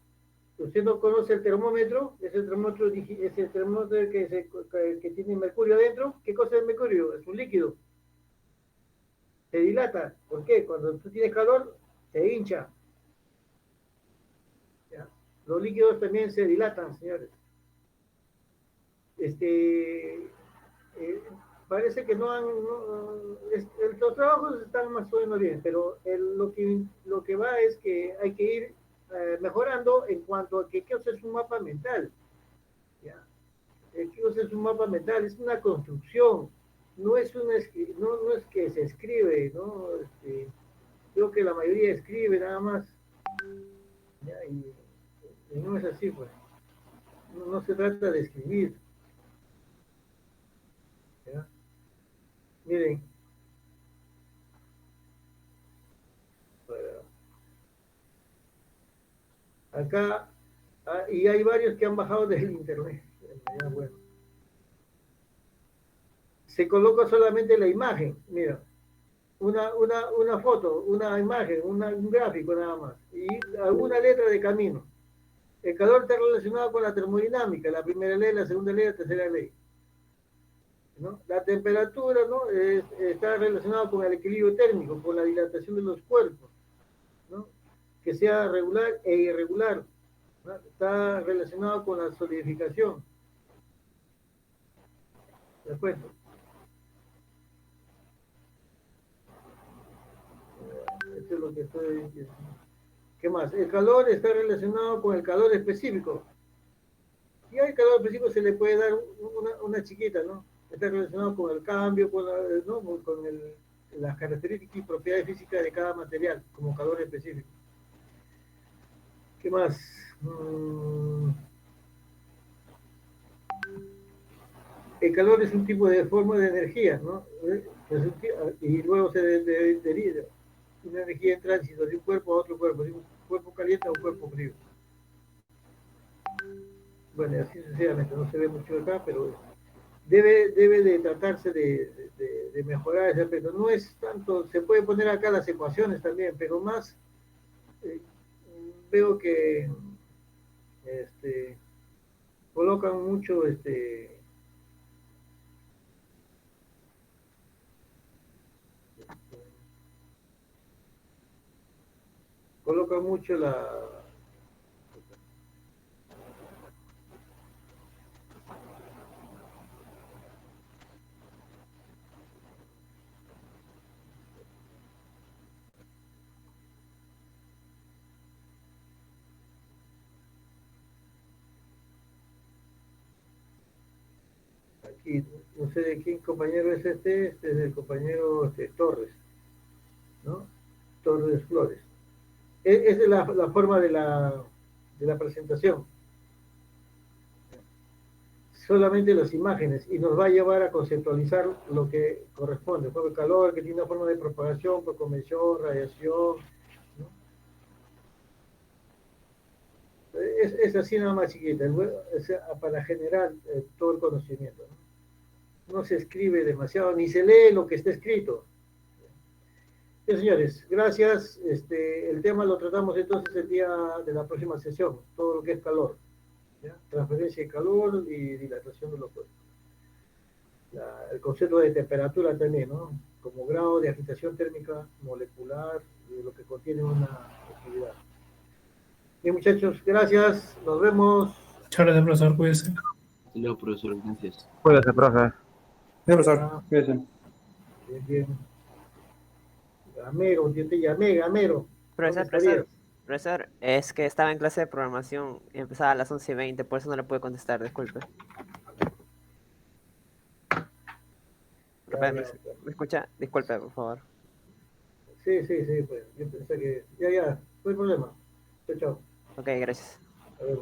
Usted no conoce el termómetro, es el termómetro, que tiene mercurio adentro. ¿Qué cosa es mercurio? Es un líquido. Se dilata. ¿Por qué? Cuando tú tienes calor, se hincha. ¿Ya? Los líquidos también se dilatan, señores. Parece que los trabajos están más o menos bien, pero lo que va es que hay que ir mejorando en cuanto a que qué es un mapa mental. ¿Ya? ¿Qué es un mapa mental? Es una construcción, no es que se escribe, ¿no? Creo que la mayoría escribe nada más, ¿ya? Y no es así, pues. No se trata de escribir. ¿Ya? Miren, acá, y hay varios que han bajado del internet. Ya, bueno. Se coloca solamente la imagen, mira, una foto, una imagen, un gráfico nada más, y alguna letra de camino. El calor está relacionado con la termodinámica, la primera ley, la segunda ley, la tercera ley. ¿No? La temperatura, ¿no? Está relacionada con el equilibrio térmico, con la dilatación de los cuerpos, ¿no? Que sea regular e irregular, ¿no? Está relacionado con la solidificación. ¿De acuerdo? Esto es lo que estoy diciendo. ¿Qué más? El calor está relacionado con el calor específico. Y al calor específico se le puede dar una chiquita, ¿no? Está relacionado con el cambio, ¿no? Con las características y propiedades físicas de cada material, como calor específico. ¿Qué más? El calor es un tipo de forma de energía, ¿no? Y luego se deriva una energía en tránsito de un cuerpo a otro cuerpo, de un cuerpo caliente a un cuerpo frío. Bueno, y así sucesivamente, no se ve mucho acá, pero debe de tratarse de mejorar ese aspecto. No es tanto, se puede poner acá las ecuaciones también, pero más veo que colocan mucho colocan mucho aquí, no sé de quién compañero es este es el compañero Torres, ¿no? Torres Flores. Esa es la forma de la presentación. Solamente las imágenes, y nos va a llevar a conceptualizar lo que corresponde. Por el calor, que tiene una forma de propagación, por convección, radiación, ¿no? Es así nada más chiquita, para generar todo el conocimiento, ¿no? No se escribe demasiado, ni se lee lo que está escrito. Bien, señores, gracias. El tema lo tratamos entonces el día de la próxima sesión, todo lo que es calor, ¿ya? Transferencia de calor y dilatación de los cuerpos. El concepto de temperatura también, ¿no? Como grado de agitación térmica molecular de lo que contiene una actividad. Bien, muchachos, gracias. Nos vemos. Muchas gracias, profesor. Cuídese. Hasta luego, profesor. Gracias. Cuídate, profe. Profesor, cuídese. Bien, bien. Gamero, yo te llamé, Gamero. Profesor, es que estaba en clase de programación y empezaba a las 11:20, por eso no le pude contestar, disculpe. Profe, ¿me escucha? Disculpe, por favor. Sí, pues. Yo pensé que. Ya, no hay problema. Chao, chao. Ok, gracias. A ver,